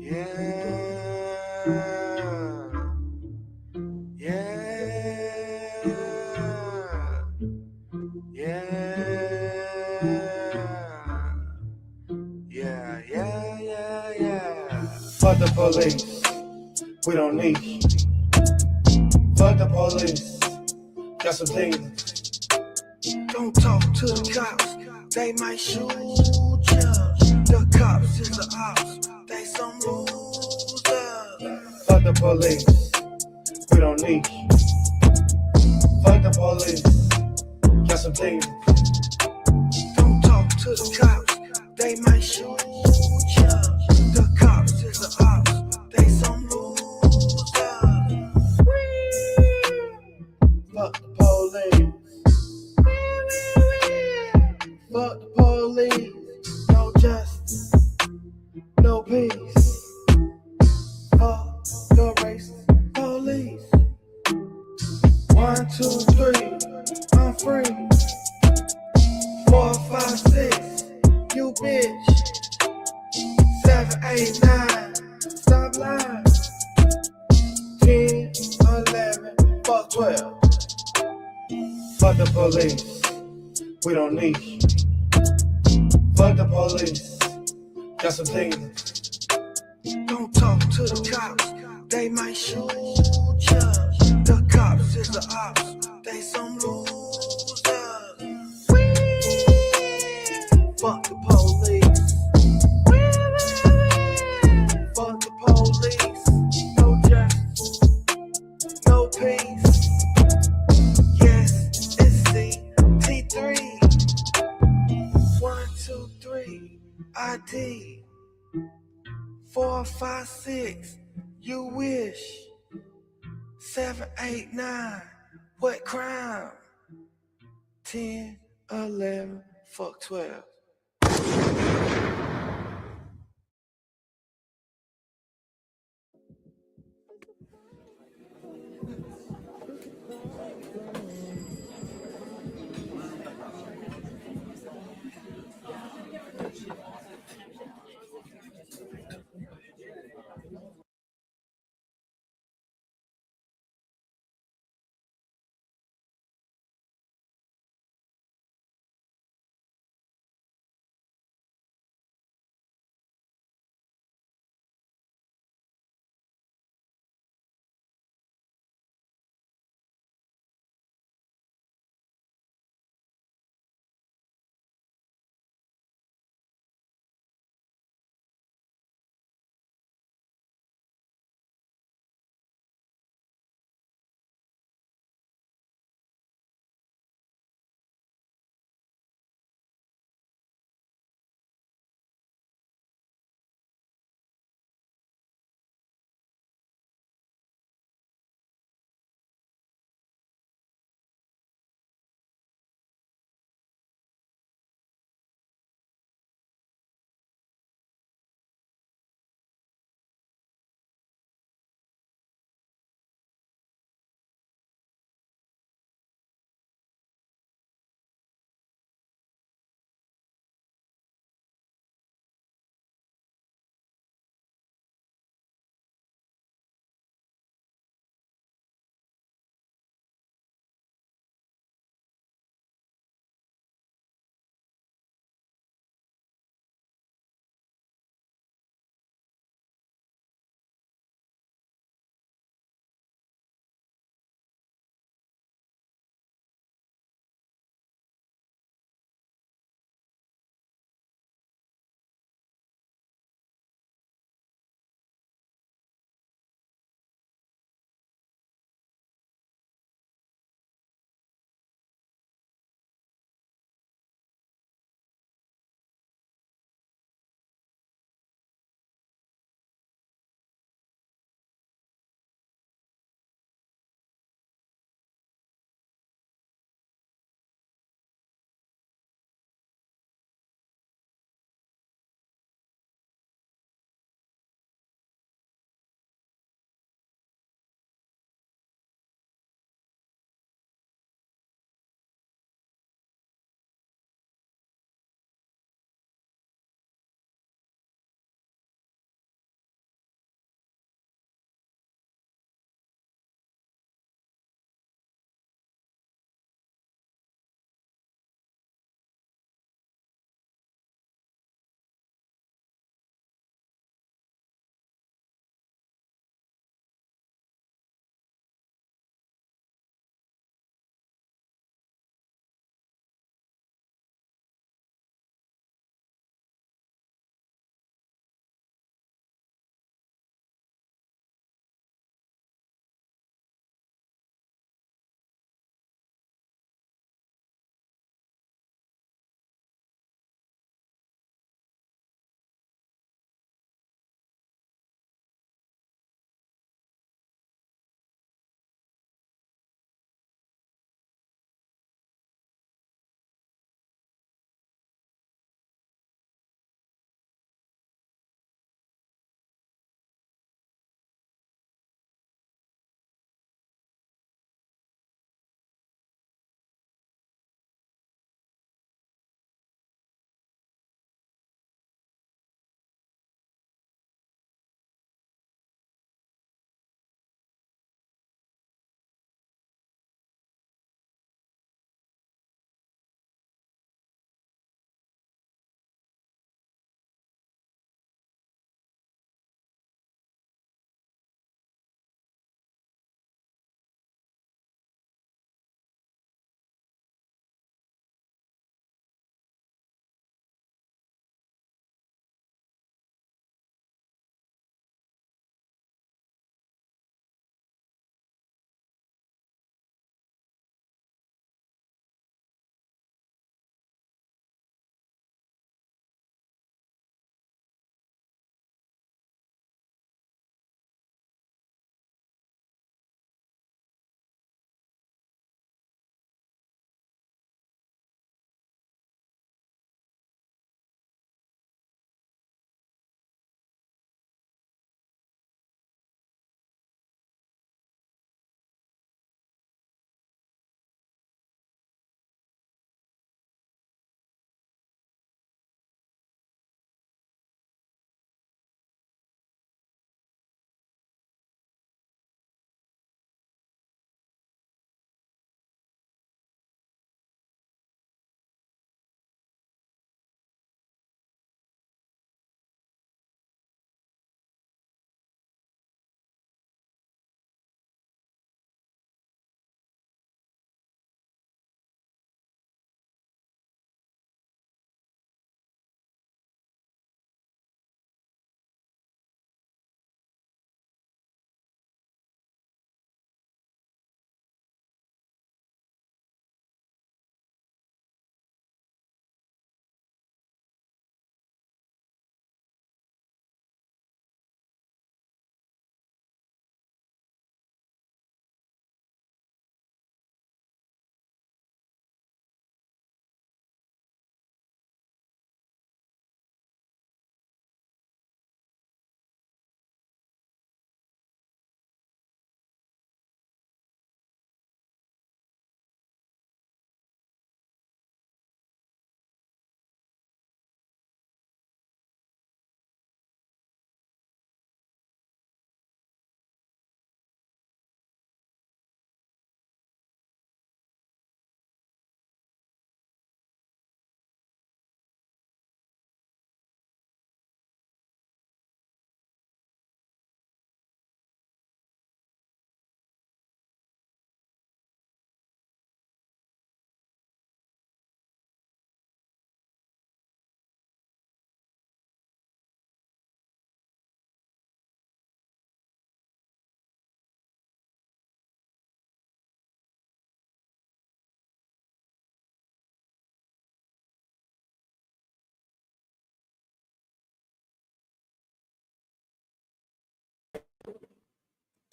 Fuck the police, we don't need you. Fuck the police, got some demons. Don't talk to the cops, they might shoot ya. The cops is the ops, they some losers. Fuck the police, we don't need you. Fuck the police, got some demons. Don't talk to the cops, they might shoot ya. The cops is the ops, they some losers. Fuck the police. Fuck the police. No justice, no peace. Fuck the racist police. 1, 2, 3, I'm free. 4, 5, 6, you bitch. 7, 8, 9, stop lying. 10, 11, fuck 12. Fuck the police, we don't need you. Fuck the police, got some demons. Don't talk to the cops, they might shoot ya. The cops is the ops, they some losers. Fuck the police. Fuck the police. No justice, no peace. Yes, it's CT3. 1, 2, 3, ID. 4, 5, 6, you wish. 7, 8, 9, what crime? 10, 11, fuck 12.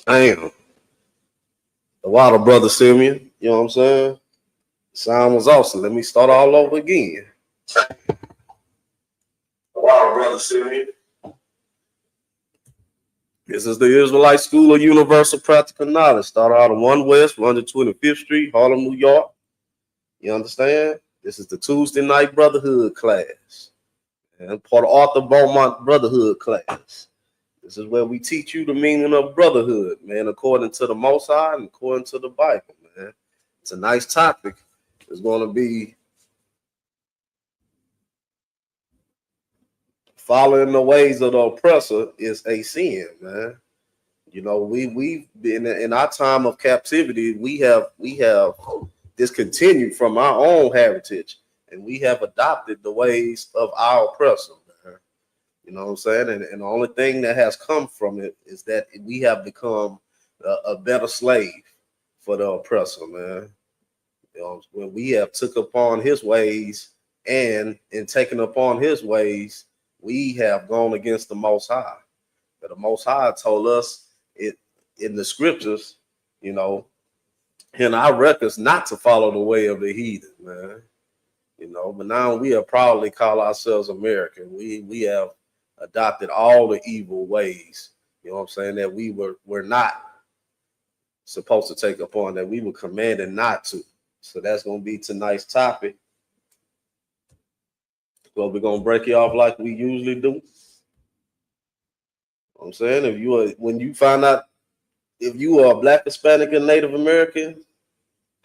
Damn. The water brother Simeon. You know what I'm saying? Sound was awesome. Let me start all over again. The water brother Simeon. This is the Israelite School of Universal Practical Knowledge. Start out on 1 West, 125th Street, Harlem, New York. You understand? This is the Tuesday night Brotherhood class. And part of Arthur Beaumont Brotherhood class. This is where we teach you the meaning of brotherhood, man, according to the Most High and according to the Bible, man. It's a nice topic. It's going to be following the ways of the oppressor is a sin, man. You know, we've been in our time of captivity, we have discontinued from our own heritage, and we have adopted the ways of our oppressor, man. You know what I'm saying? And the only thing that has come from it is that we have become a better slave for the oppressor, man. You know, when we have took upon his ways and in taking upon his ways, we have gone against the Most High. But the Most High told us it in the scriptures, you know, in our records not to follow the way of the heathen, man. You know, but now we have proudly call ourselves American. We have adopted all the evil ways, you know what I'm saying, that we were not supposed to take upon, that we were commanded not to. So that's going to be tonight's topic. Well, we're going to break it off like we usually do. You know what I'm saying, when you find out if you are Black, Hispanic, and Native American,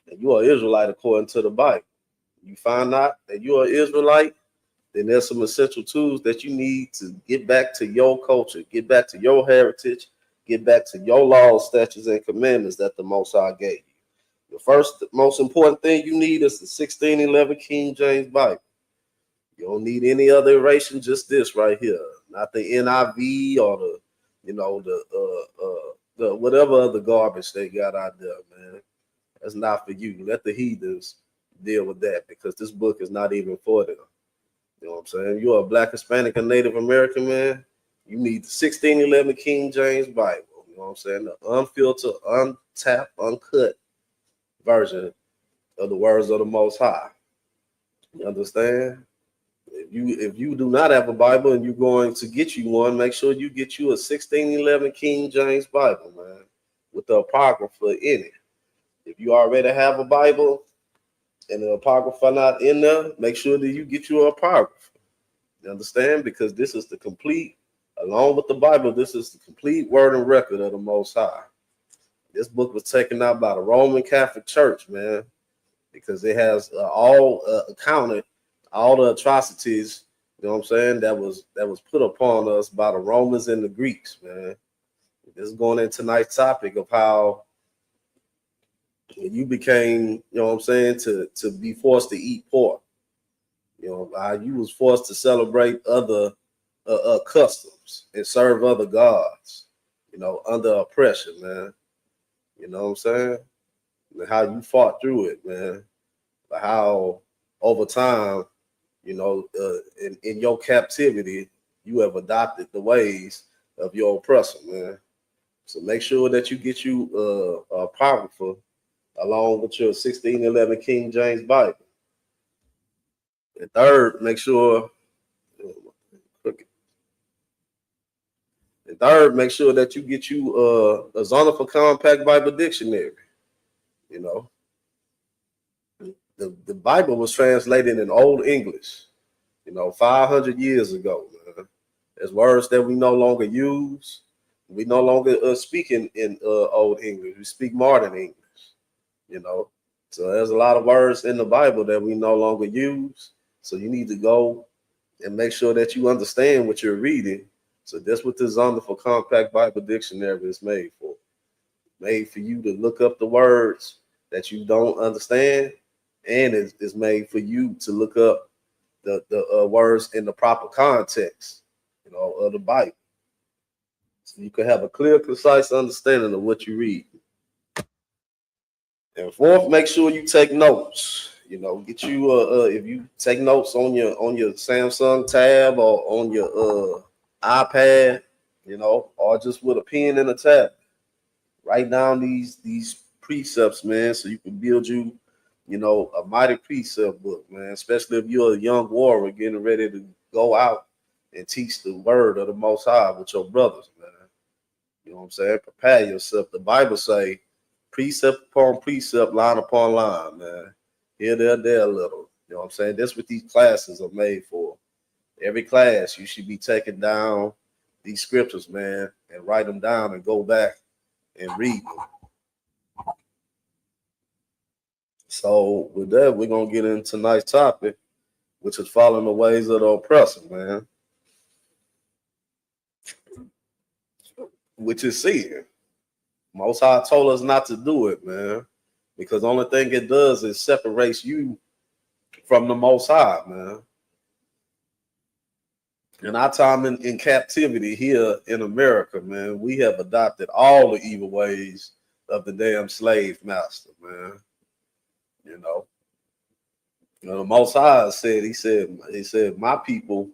and you are Israelite according to the Bible, you find out that you are Israelite, then there's some essential tools that you need to get back to your culture, get back to your heritage, get back to your laws, statutes, and commandments that the Most High gave you. The first, most important thing you need is the 1611 King James Bible. You don't need any other erasure, just this right here, not the NIV or the, you know, the whatever other garbage they got out there, man. That's not for you. Let the heathens deal with that, because this book is not even for them. You know what I'm saying? You're a Black, Hispanic, and Native American, man. You need the 1611 King James Bible. You know what I'm saying? The unfiltered, untapped, uncut version of the words of the Most High. You understand? If you do not have a Bible and you're going to get you one, make sure you get you a 1611 King James Bible, man, with the Apocrypha in it. If you already have a Bible and the Apocrypha not in there, make sure that you get you an Apocrypha. You understand? Because this is the complete, along with the Bible, this is the complete word and record of the Most High. This book was taken out by the Roman Catholic Church, man, because it has all accounted all the atrocities, you know what I'm saying, that was put upon us by the Romans and the Greeks, man. This is going into tonight's topic of how you became, you know what I'm saying, to be forced to eat pork. You know, how you was forced to celebrate other customs and serve other gods, you know, under oppression, man. You know what I'm saying? And how you fought through it, man. But how over time, you know, in your captivity, you have adopted the ways of your oppressor, man. So make sure that you get you a Apocrypha along with your 1611 King James Bible. And third, make sure that you get you a Zondervan Compact Bible Dictionary. You know, the Bible was translated in Old English, you know, 500 years ago, man. There's words that we no longer use. We no longer speak in Old English. We speak modern English, you know. So there's a lot of words in the Bible that we no longer use. So you need to go and make sure that you understand what you're reading. So that's what the Zondervan Compact Bible Dictionary is made for. Made for you to look up the words that you don't understand, and it's made for you to look up the words in the proper context, you know, of the Bible. So you can have a clear, concise understanding of what you read. And fourth, make sure you take notes. You know, get you if you take notes on your Samsung tab or on your iPad, or just with a pen and a tab. Write down these precepts, man, so you can build a mighty precept book, man. Especially if you're a young warrior getting ready to go out and teach the word of the Most High with your brothers, man. You know what I'm saying? Prepare yourself. The Bible say, precept upon precept, line upon line, man. Here, there, a little. You know what I'm saying? That's what these classes are made for. Every class, you should be taking down these scriptures, man, and write them down and go back and read them. So with that, we're gonna get into tonight's topic, which is following the ways of the oppressor, man, which is sin. Most High told us not to do it, man, because the only thing it does is separates you from the Most High, man. In our time in captivity here in America, man, we have adopted all the evil ways of the damn slave master, man. You know, the Most High said, he said, my people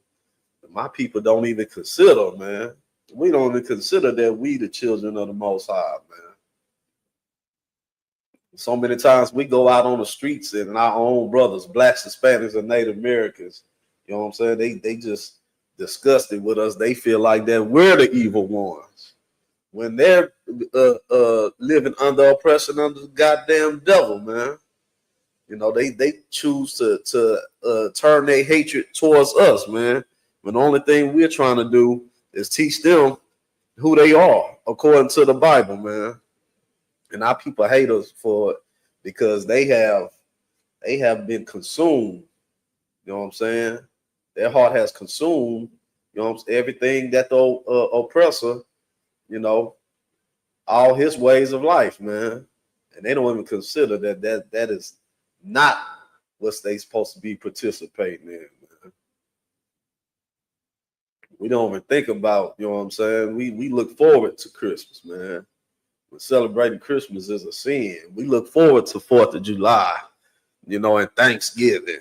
don't even consider, man. We don't even consider that we the children of the Most High, man. So many times we go out on the streets and our own brothers, blacks, Hispanics, and Native Americans, you know what I'm saying? They just disgusted with us. They feel like that we're the evil ones when they're living under oppression under the goddamn devil, man. They choose to turn their hatred towards us, man. But the only thing we're trying to do is teach them who they are according to the Bible, man. And our people hate us for it because they have been consumed. You know what I'm saying? Their heart has consumed, everything that the oppressor, you know, all his ways of life, man. And they don't even consider that is not what they supposed to be participating in, man. We don't even think about, you know what I'm saying? We look forward to Christmas, man. When celebrating Christmas is a sin. We look forward to 4th of July, and Thanksgiving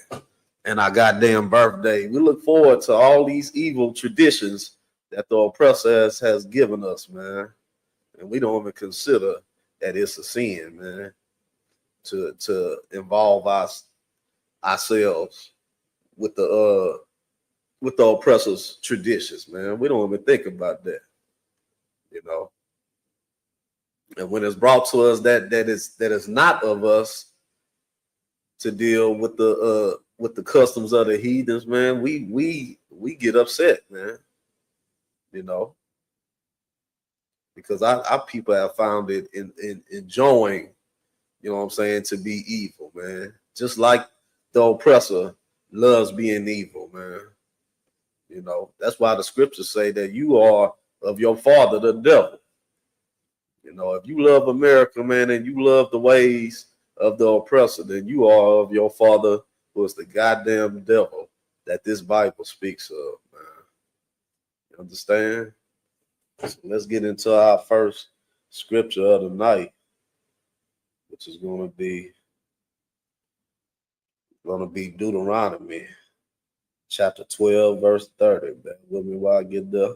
and our goddamn birthday. We look forward to all these evil traditions that the oppressor has given us, man. And we don't even consider that it's a sin, man, to involve ourselves with the oppressor's traditions, man. We don't even think about that, you know. And when it's brought to us that is not of us to deal with the customs of the heathens, man, we get upset, man. You know, because our people have found it in enjoying, you know what I'm saying, to be evil, man. Just like the oppressor loves being evil, man. That's why the scriptures say that you are of your father, the devil. If you love America, man, and you love the ways of the oppressor, then you are of your father, who is the goddamn devil that this Bible speaks of, man. You understand? So let's get into our first scripture of the night, which is gonna be Deuteronomy chapter 12, verse 30. Bear with me while I get there.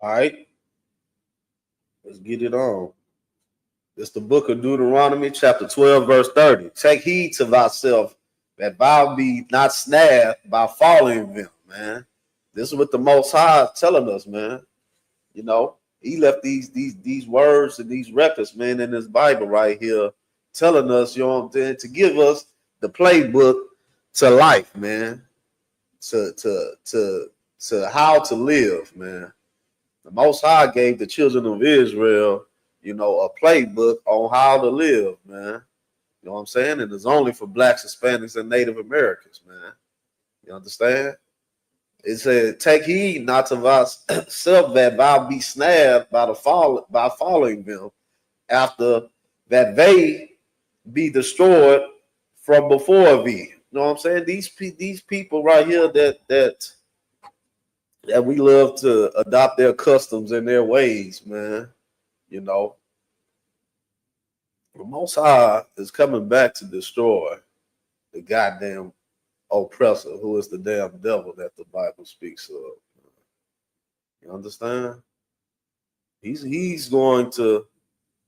All right, let's get it on. It's the book of Deuteronomy, chapter 12, verse 30. Take heed to thyself that thou be not snared by following them, man. This is what the Most High is telling us, man. You know, he left these words and these records, man, in this Bible right here, telling us, you know what I'm saying, to give us the playbook to life, man, to how to live, man. The Most High gave the children of Israel, you know, a playbook on how to live, man. You know what I'm saying? And it's only for blacks, Hispanics, and Native Americans, man. You understand? It said, "Take heed not to thyself that thou be snared by following them, after that they be destroyed from before thee." You know what I'm saying? These people right here that we love to adopt their customs and their ways, man. You know, the Most High is coming back to destroy the goddamn oppressor, who is the damn devil that the Bible speaks of. You understand? He's going to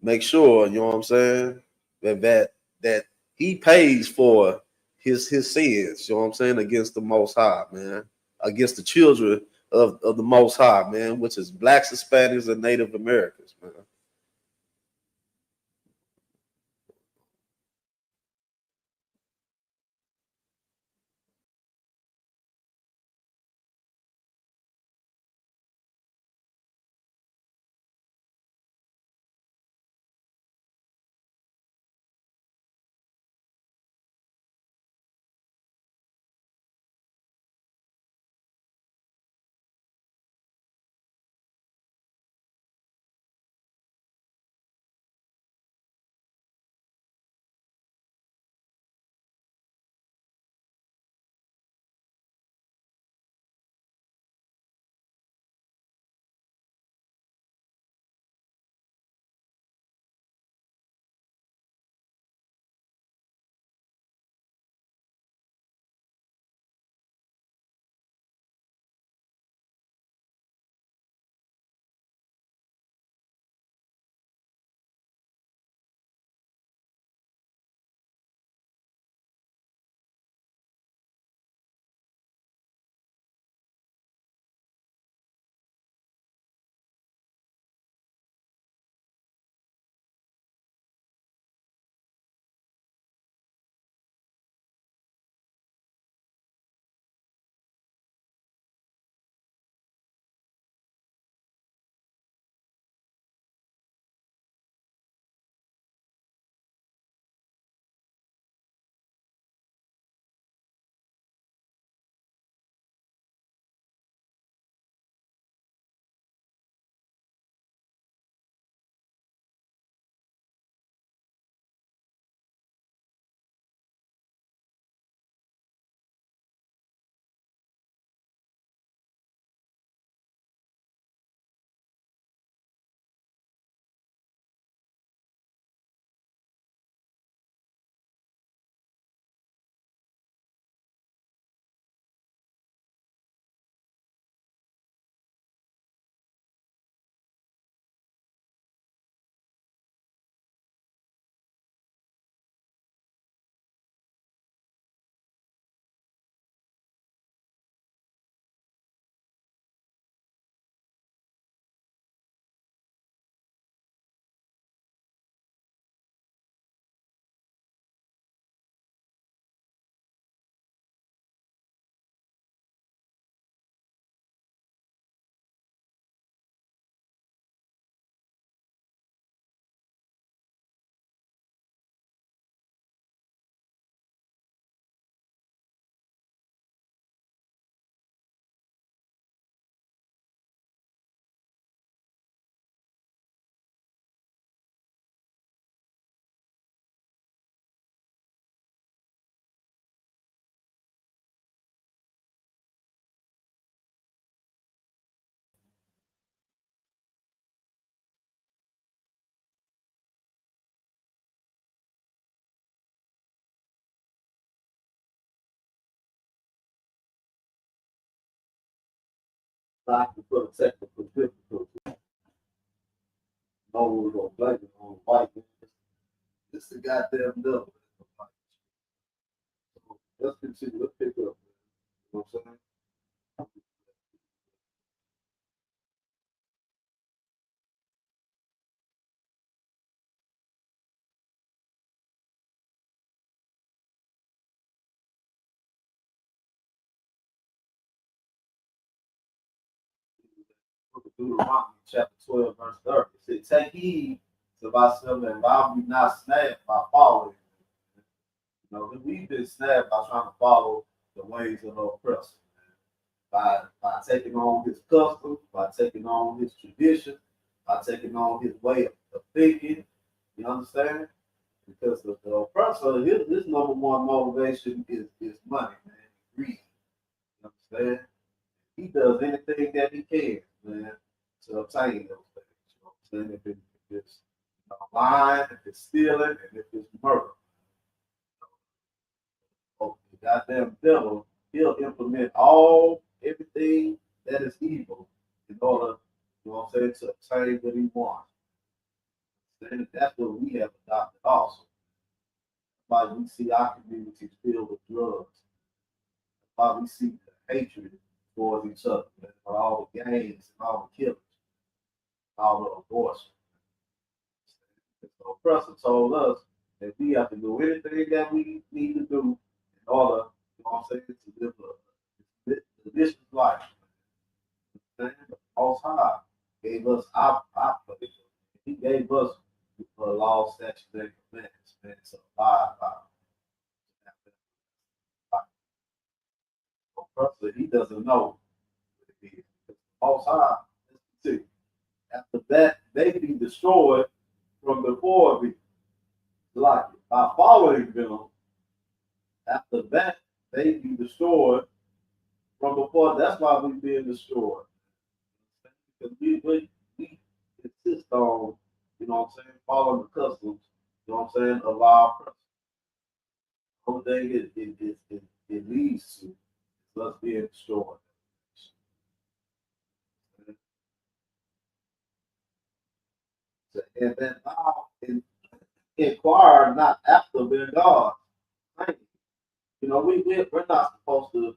make sure, you know what I'm saying, that he pays for his sins, you know what I'm saying, against the Most High, man, against the children of the Most High, man, which is blacks, Hispanics, and Native Americans, man. Like to put a technical difficulty. No one gonna blame it on white man. This is a goddamn devil. So let's continue. Let's pick up. You know what I'm saying? Deuteronomy chapter 12, verse 30. It said, take heed to thyself and thou be not snared by following. You know, we've been snared by trying to follow the ways of the oppressor. By taking on his customs, by taking on his tradition, by taking on his way of thinking. You understand? Because the oppressor, his number one motivation is money, man, greed. You understand? He does anything that he can, man, to obtain those things. You know what I'm saying? If it's lying, if it's stealing, and if it's murder. Oh, the goddamn devil, he'll implement everything that is evil in order, you know what I'm saying, to obtain what he wants. And that's what we have adopted also. That's why we see our communities filled with drugs. That's why we see the hatred towards each other, man, for all the gangs and all the killings, all the abortion. The oppressor told us that we have to do anything that we need to do in order, you know what I'm saying, to live a vicious life. The Most High gave us our place. He gave us the law, statutes, and commandments, man, to abide by. Oppressor, he doesn't know what it is. The Most High, listen to, after that, they be destroyed from before me. Like by following them, after that, they be destroyed from before. That's why we being destroyed. Because we insist on, you know what I'm saying, following the customs, you know what I'm saying, of our person. The only thing it leads to is us being destroyed. And then now inquire not after their God. You know, we're not supposed to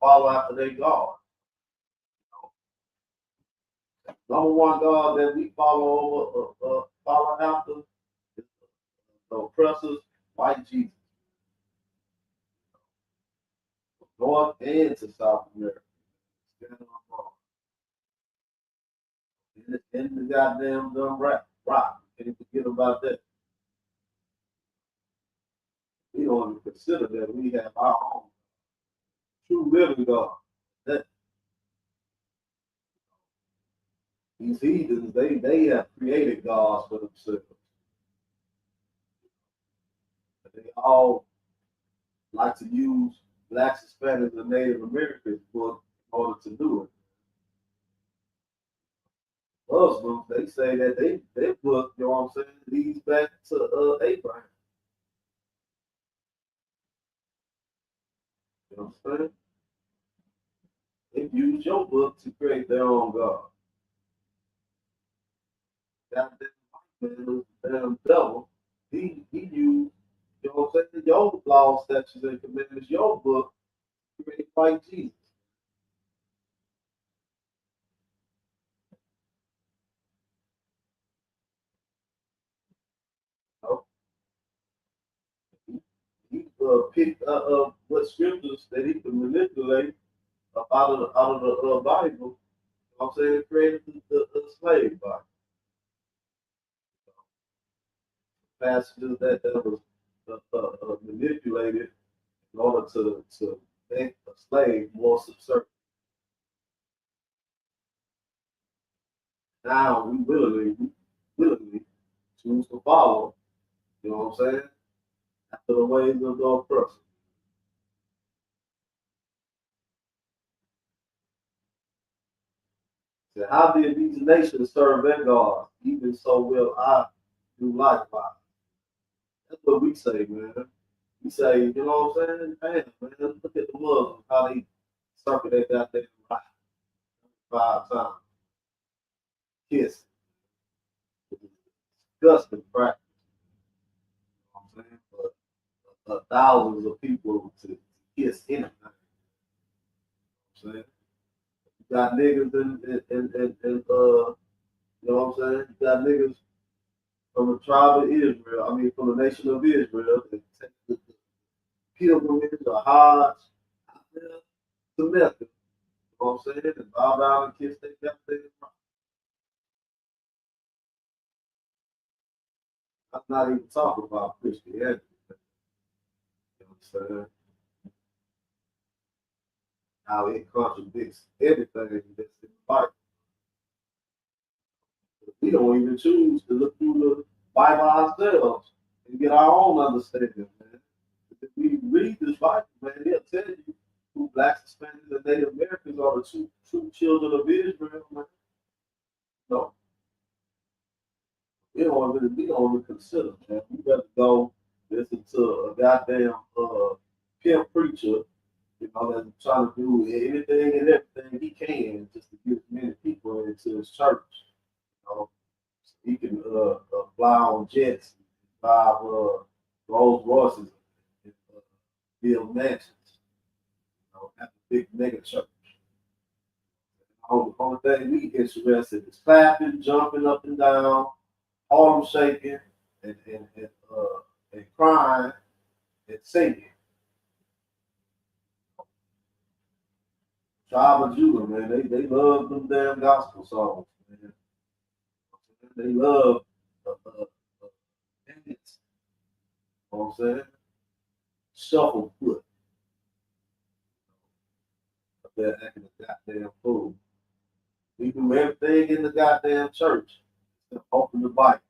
follow after their God. Number one God that we follow after is the oppressors, white Jesus, North and to South America. In the goddamn dumb rock. Can't forget about that. We don't even consider that we have our own true living God. That these heathens, they have created gods for themselves. But they all like to use blacks, Hispanics, and Native Americans in order to do it. Muslims, they say that they put, you know what I'm saying, these back to Abraham. You know what I'm saying? They use your book to create their own God. That man, damn devil, he used, you know what I'm saying, your law, statutes, and commandments, your book, to create white Jesus. You know? He picked what scriptures that he could manipulate out of the Bible. You know what I'm saying? Created the slave Bible. Passages that was manipulated in order to make a slave more subservient. Now we willingly choose to follow, you know what I'm saying, after the ways of the oppressor. So how did these nations serve their God? Even so will I do likewise. That's what we say, man. We say, you know what I'm saying? Man, look at the Muslims, how they circle that goddamn right. 5 times. Kiss. Disgusting practice. You know what I'm saying? But thousands of people to kiss anything. You know what I'm saying? You got niggas you know what I'm saying? You got niggas from the tribe of Israel, I mean from the nation of Israel, that take the pilgrimage or Hajj out there to Mecca. You know what I'm saying? And bow down and kiss their death. I'm not even talking about Christianity. You know what I'm saying? How it contradicts everything that's in the Bible. We don't even choose to look through the Bible ourselves and get our own understanding, man. If we read this Bible, man, it'll tell you who blacks, Hispanics, and Native Americans are the true children of Israel, man. No, we don't even consider, man. We better go listen to a goddamn pimp preacher, you know, that's trying to do anything and everything he can just to get as many people into his church. You know, so he can fly on jets, drive Rolls Royces, and build mansions, you know, at the big mega church. The only thing we interested is clapping, jumping up and down, arm shaking, and crying and singing. Tribe of Judah, man, they love them damn gospel songs, man. They love dance. You know what I'm saying? Shuffle foot. Up there acting a goddamn fool. We do everything in the goddamn church. Open the Bible.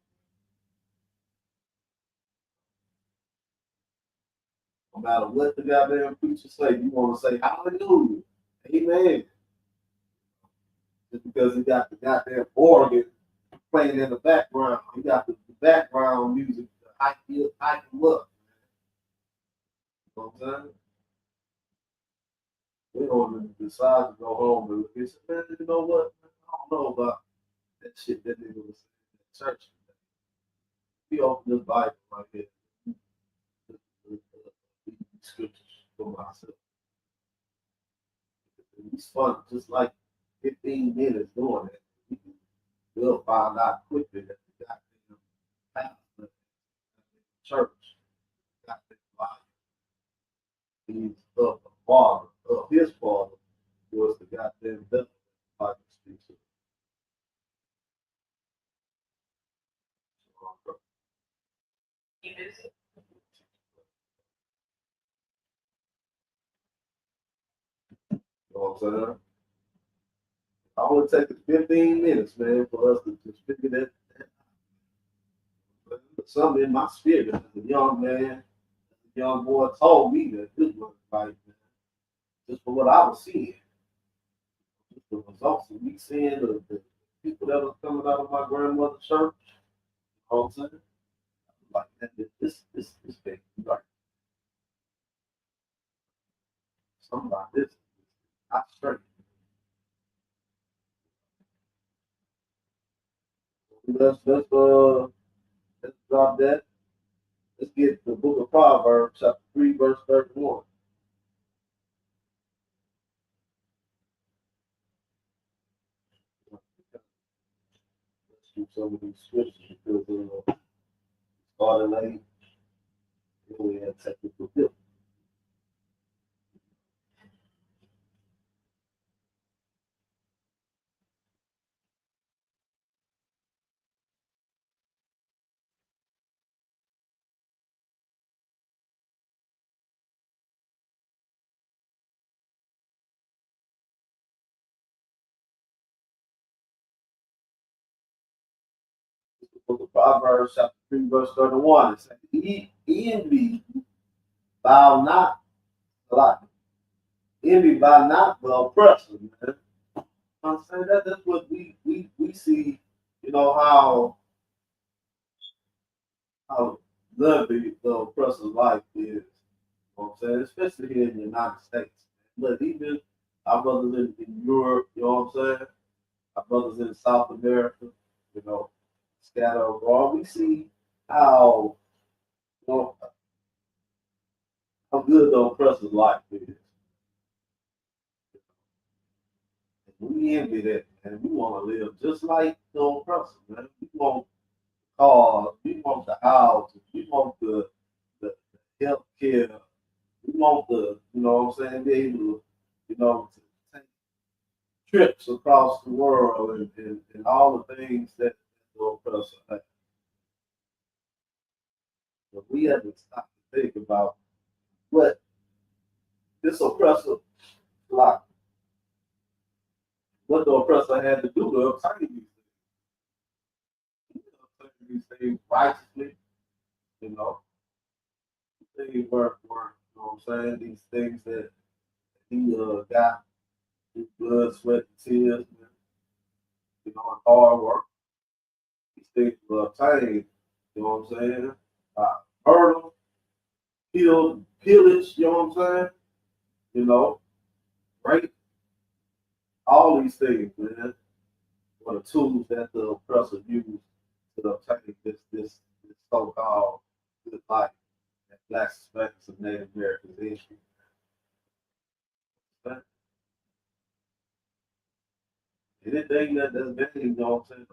No matter what the goddamn preacher say, you want to say hallelujah, amen. Just because he got the goddamn organ playing in the background, he got the background music to hype him up. You know what I'm saying? We don't decide to go home and look and say, man, you know what? I don't know about that shit that nigga was saying in church. We open the Bible right here. Scriptures for myself. It's fun, just like 15 minutes doing it. We'll find out quickly that the goddamn pastor at the church got this life. He's of the father, of his father, was the goddamn devil like speaks of. You know what I'm saying? I only take 15 minutes, man, for us to figure that out. Something in my spirit as a young man, as a young boy told me that this was right, man. Just for what I was seeing. Just the results of me seeing the people that was coming out of my grandmother's church. You know what I'm saying? Like that, this thing, right? Something like this. I straight. Let's drop that. Let's get the book of Proverbs, chapter 3, verse 31. Let's do some of these scriptures because starting late, we had technical difficulties. The book of Proverbs, chapter 3, verse 31. It says, envy, bow not, like, envy by not the oppressor, man. I'm saying that's what we see, you know, how lovely the oppressor's life is. You know what I'm saying? Especially here in the United States. But even our brothers in Europe, you know what I'm saying? our brothers in South America, you know, scattered abroad, we see how, you know, how good the oppressor's life is. And we envy that, and we want to live just like the oppressor, man. We want cars, we want the houses, we want the health care, we want the, you know what I'm saying, be able to, you know, to take trips across the world and all the things that the oppressor has. But we have to stop to think about what this oppressor, like, what the oppressor had to do to obtain these things. Obtain these things righteously, you know. Things were, you know what I'm saying, these things that he got through blood, sweat, and tears, you know, and hard work. These things were obtained, you know what I'm saying, murder, pillage, you know what I'm saying, you know, rape, all these things, man, were the tools that the oppressor used to obtain this so-called good life that blacks, Hispanics, and Native Americans issue. But anything that's been, you know what I'm saying,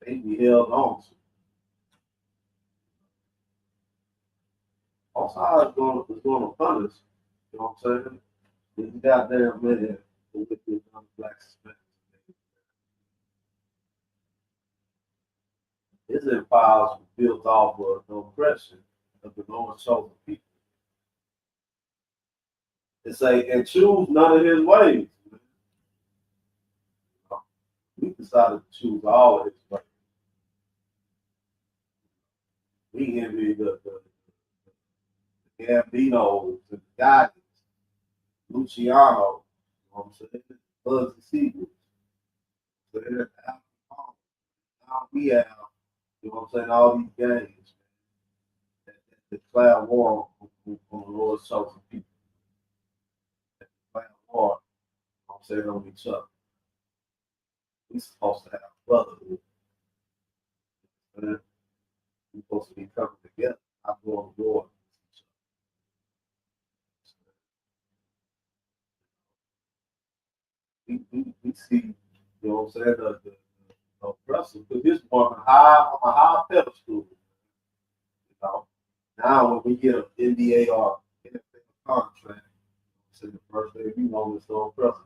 they be held on to. Also, how it's going to punish, you know what I'm saying? This goddamn man with this black Hispanics. His empires were built off of the oppression of the Lord chosen people. It say, and choose none of his ways. We decided to choose all of his ways. We envy the Gambinos, the Gotti, Luciano, you know what I'm saying? Bugs and Seagulls. So now we have, you know what I'm saying, all these games that declare war on the Lord's chosen people. That declare war, you know what I'm saying, on each other. We're supposed to have brotherhood. We're supposed to be coming together, not going to war with each other. We see, you know what I'm saying, the oppressor, because this one on a high pedestal, you know. Now when we get an NBA or NFL contract, so the first thing we know is the oppressor.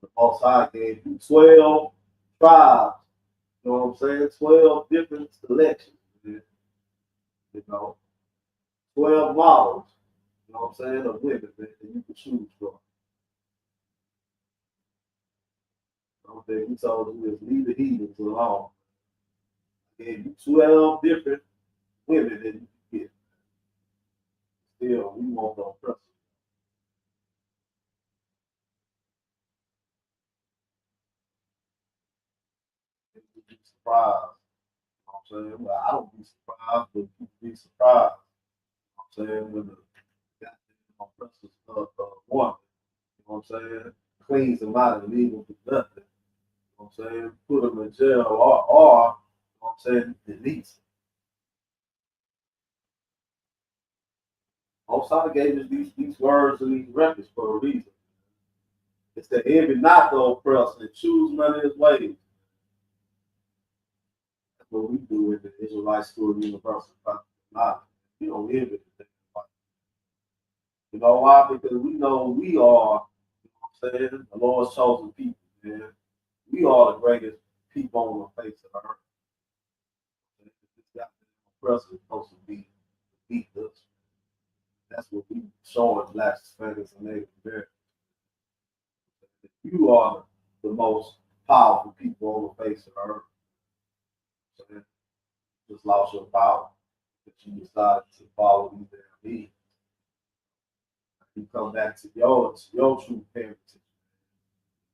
The Most High gave you 12 tribes, you know what I'm saying, 12 different selections, you know, 12 models, you know what I'm saying, of women that you can choose from. The only thing he told you is leave the heathens alone. He gave you 12 different women that you can get. Still, we want the oppressor. You'd be surprised. You know what I'm saying? Well, I don't be surprised, but you be surprised. You know what I'm saying? When the goddamn oppressors one, you know what I'm saying? Cleans them out and leave them for nothing. You know what I'm saying? Put them in jail or you know what I'm saying, deletes. Most gave us these words and these records for a reason. It's to envy not the oppressor and choose none of his ways. That's what we do in the Israelite School University. We don't envy the thing. You know why? Because we know we are, you know what I'm saying, the Lord's chosen people, man. We are the greatest people on the face of the earth. This goddamn oppressor is supposed to be beat us. That's what we showing blacks, Hispanics, and Native Americans. You are the most powerful people on the face of the earth. So you just lost your power. But you decided to follow these damn leads. You come back to your true parentage.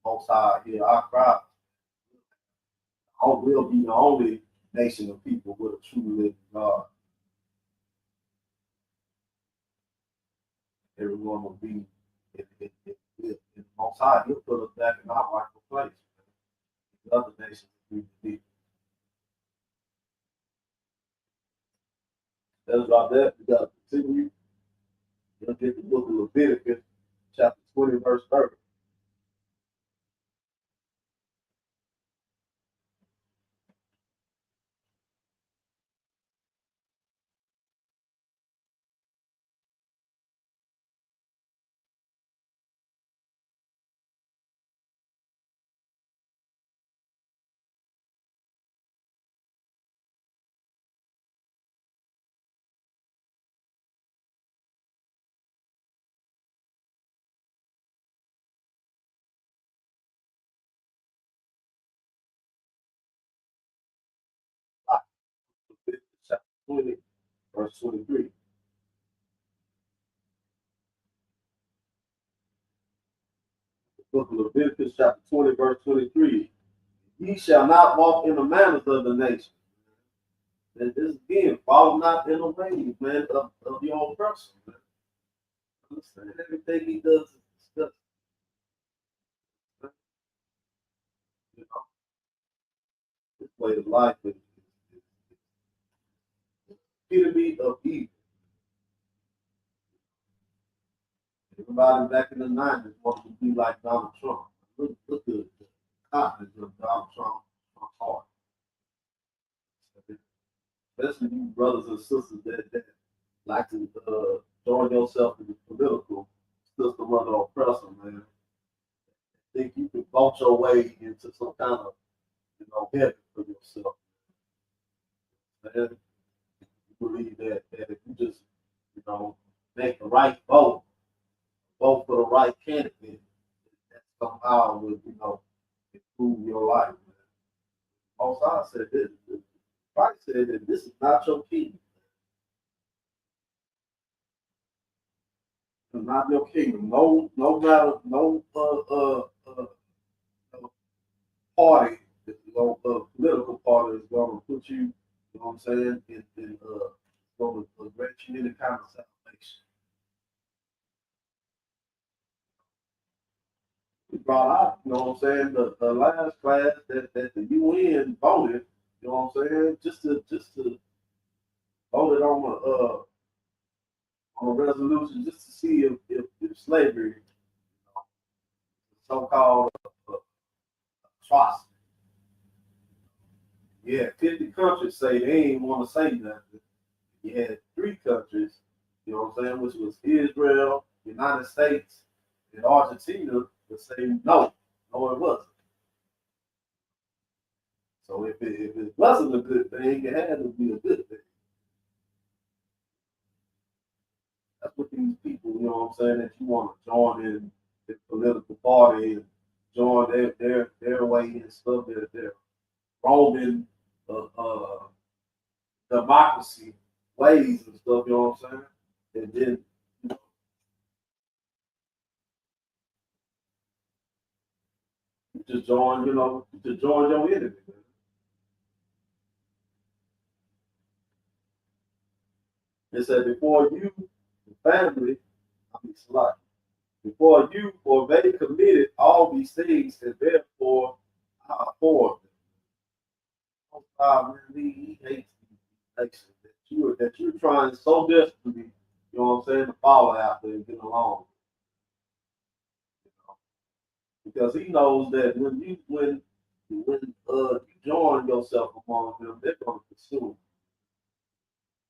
Most High hear our cry. We'll be the only nation of people with a true living God. Everyone will be In the Most High, He'll put us back in our rightful place. The other nations we defeat. That's about that. We got to continue. We'll get the book of Leviticus, chapter 20, verse 30. Leviticus chapter 20, verse 23. The book of Leviticus chapter 20, verse 23. Ye shall not walk in the manners of the nation. And this again, follow not in the ways, man, of your oppressor. Man. Understand everything he does is disgusting. You know, this way of life is epitome of evil. Everybody back in the 90s wanted to be like Donald Trump. Look at the confidence of Donald Trump's heart. Especially you brothers and sisters that like to join yourself in the political system of the oppressor, man. Think you can vote your way into some kind of, heaven for yourself. Man, you believe that if you just, make the right vote for the right candidate, that somehow will, improve your life, man. Also, I said this. Christ said that this is not your kingdom. It's not your kingdom. No matter, no party, political party is going to put you, you know what I'm saying, going to grant you any kind of salvation. We brought out, you know what I'm saying, the last class that the UN voted, you know what I'm saying, just to vote it on a resolution just to see if slavery, so-called atrocity. Yeah, 50 countries say they ain't want to say nothing. You had 3 countries, you know what I'm saying, which was Israel, United States, and Argentina that say no, it wasn't. So if it wasn't a good thing, it had to be a good thing. That's what these people, you know what I'm saying, that you want to join in the political party and join their way and stuff, their Roman uh, uh, democracy ways and stuff, you know what I'm saying? And then you just join, you just join your enemy. Man. It said before you, the family, I mean, select. Before you, for they committed all these things, and therefore I abhor them. Oh, God, man, he hates these nations that you're trying so desperately, you know what I'm saying, to follow after and get along. You know? Because he knows that when you join yourself among them, they're gonna consume.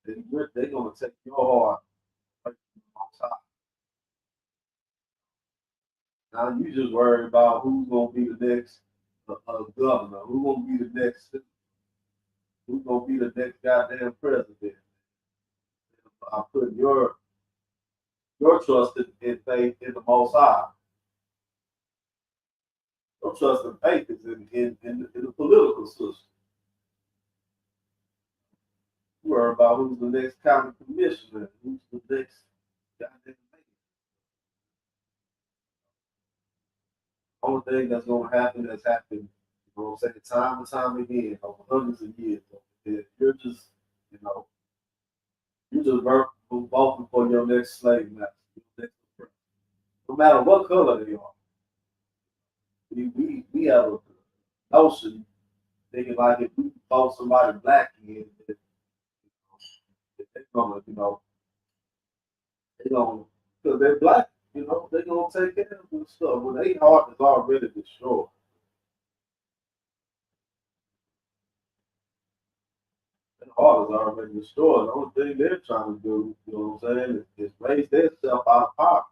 They're gonna take your heart away from the Most High. Now you just worry about who's gonna be the next governor, who's gonna be the next, who's gonna be the next goddamn president. I put your trust in faith in the Most High. Your trust and faith is in the political system. You worry about who's the next county commissioner, who's the next goddamn mayor. Only thing that's gonna happen that's happened, you know what I'm saying, time and time again, over hundreds of years. If you're just, you know, you just voting for your next slave master, your next oppressor. no matter what color they are. We have a notion thinking like if we vote somebody black in, they're gonna, they gonna, because they're black, they're gonna take care of the stuff. When their heart is already destroyed, their heart is already destroyed. The only thing they're trying to do, you know what I'm saying, is raise themselves out of poverty.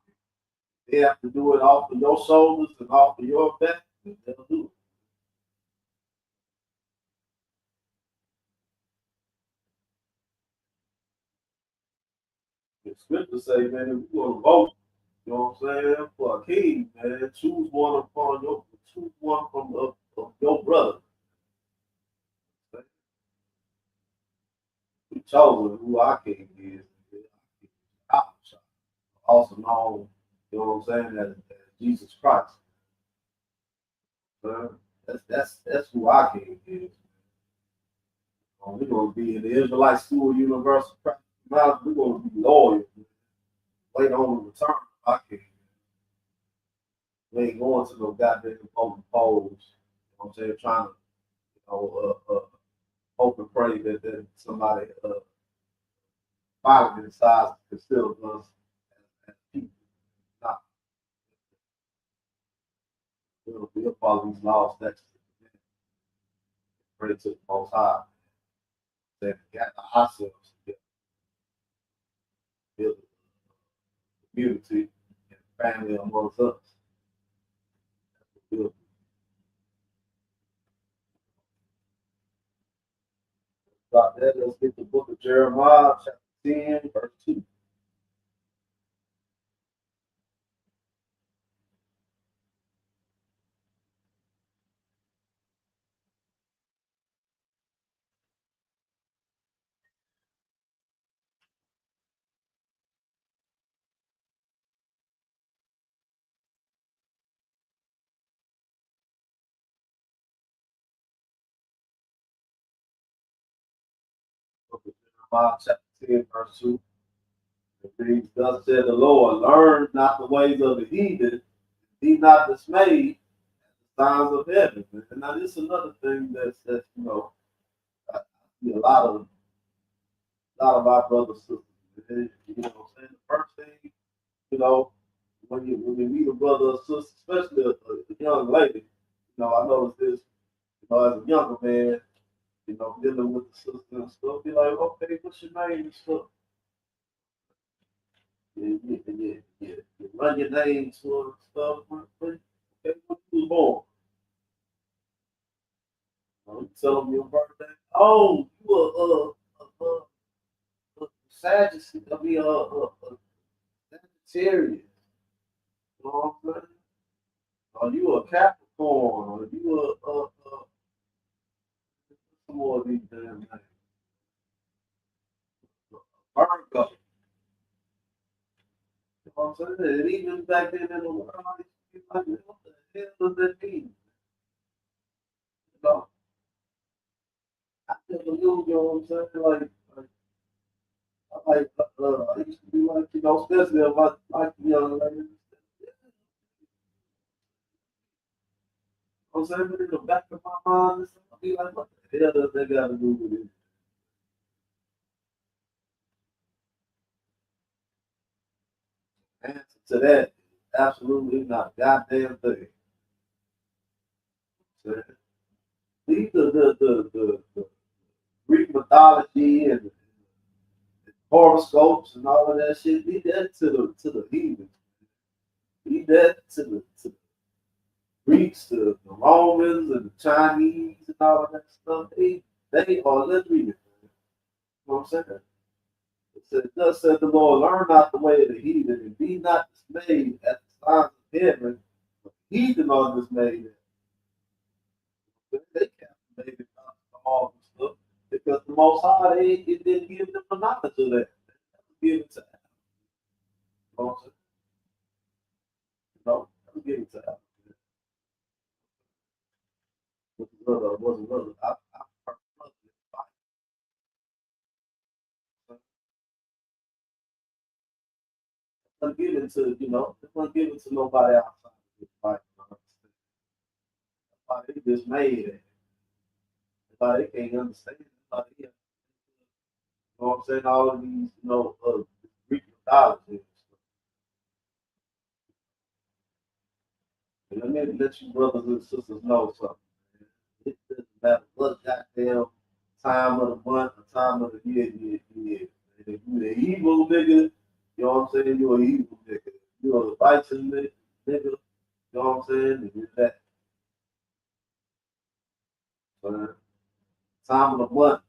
They have to do it off of your shoulders and off of your back. They'll do it. The scripture say, man, if you're gonna vote, you know what I'm saying, for a king, man, choose one from of your brother. He chose who our king is. Also known, you know what I'm saying, as Jesus Christ. That's who our king is. We're gonna be in the Israelite school universal practice. We're gonna be loyal. Wait on the return of our king. We ain't going to no goddamn open polls. You know what I'm saying? Trying to, hope and pray that somebody finally decides to consider us as people. Not we'll follow these laws next to pray to the most high. That gather ourselves together, build a community and family amongst us. Build. Start that. Let's get the book of Jeremiah, chapter 10, verse 2. Book of Jeremiah, chapter 10, verse 2. It reads, thus said the Lord, learn not the ways of the heathen, be not dismayed at the signs of heaven. And now this is another thing that's I see a lot of our brothers and sisters. You know what I'm saying? The first thing, you know, when you meet a brother or sister, especially a young lady, I noticed this, as a younger man, dealing with the sister and stuff, be like, okay, what's your name and stuff? You run your name to her and stuff. Okay, when you was born. You tell them your birthday. Oh, you a Sagittarius. I mean, a Sagittarius. You know what I'm saying? Are you a Capricorn? Are you some more of these damn names? Virgo. You know what I'm saying? And even back then in the world, I used to be like, what the hell does that mean? You know, I never knew, you know what I'm saying? I used to be like, especially like young ladies. I'm saying, but in the back of my mind, I'll be like, what the hell does that got to do with it? Answer to that, absolutely not a goddamn thing. So, leave the Greek mythology and horoscopes and all of that shit. Leave that to the heathens. Leave that to the Greeks, the Romans, and the Chinese and all of that stuff. They are literally, you know what I'm saying? It said, thus said the Lord, learn not the way of the heathen, and be not dismayed at the signs of heaven. The heathen are dismayed at. They captivated by all this stuff because the Most High, it didn't give them the knowledge of that. Give it to Adam. You know what I'm saying? Give it to Adam. Wasn't brother. I prefer brother wasn't given to, it wasn't given to nobody outside of this fight. That's why they just made it. That's why they can't understand it. That's why they, what I'm saying? All of these, Greek mythology. And let me let you brothers and sisters know something. It doesn't matter what goddamn time of the month, the time of the year you is. And if you the evil nigga, you know what I'm saying? You're an evil nigga. You're a righteous nigga, you know what I'm saying? And you're that. Time of the month,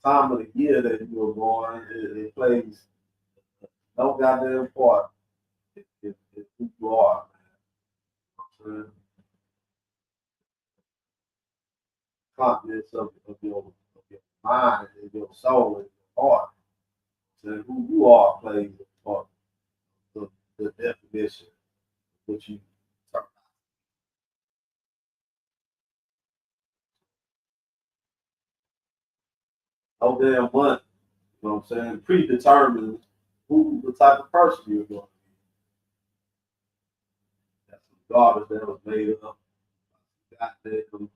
time of the year that you were born, it plays no goddamn part in who you are, man. Confidence of your mind and your soul and your heart. So who you are plays a part of the definition of what you turn out. No damn month, you know what I'm saying? Predetermines who the type of person you're going to be. That's some garbage that was made up. Goddamn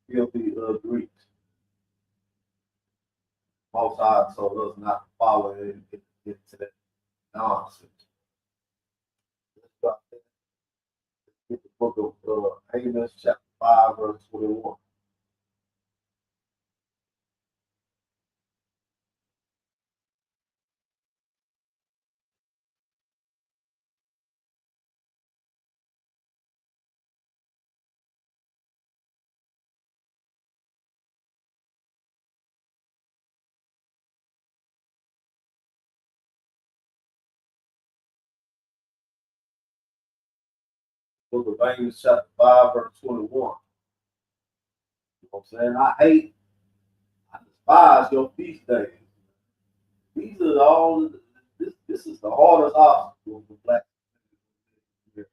filthy Greeks. Most High told us not to follow into that nonsense. Let's drop that. Get the book of Amos, chapter 5, verse 21. Book of Amos, chapter 5, verse 21. You know what I'm saying? I despise your feast days. These are all, this is the hardest obstacle for black people.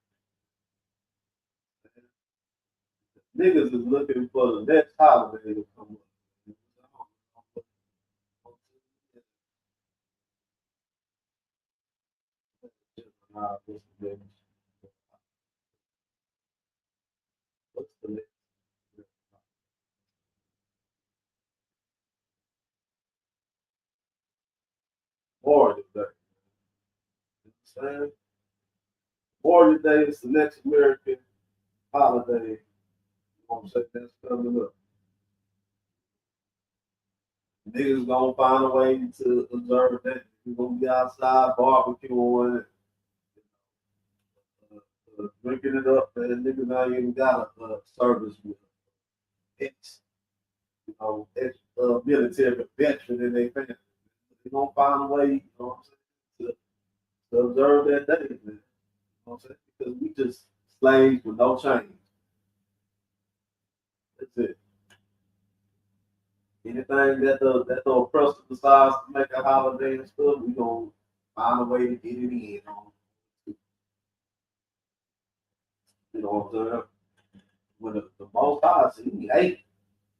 Niggas is looking for the next holiday to come up. What's the next? Memorial Day. You know what I'm saying? Memorial Day is the next American holiday. You know what I'm saying? That's coming up. Niggas gonna find a way to observe that. We're gonna be outside barbecuing, drinking it up, and niggas not even got a service with ex, military veteran in their family. They gonna find a way, you know what I'm saying, to observe that day, man. You know what I'm saying? Because we just slaves with no change. That's it. Anything that the oppressor decides to make a holiday and stuff, we gonna find a way to get it in. You know what I'm saying? When the most high, see, he hate,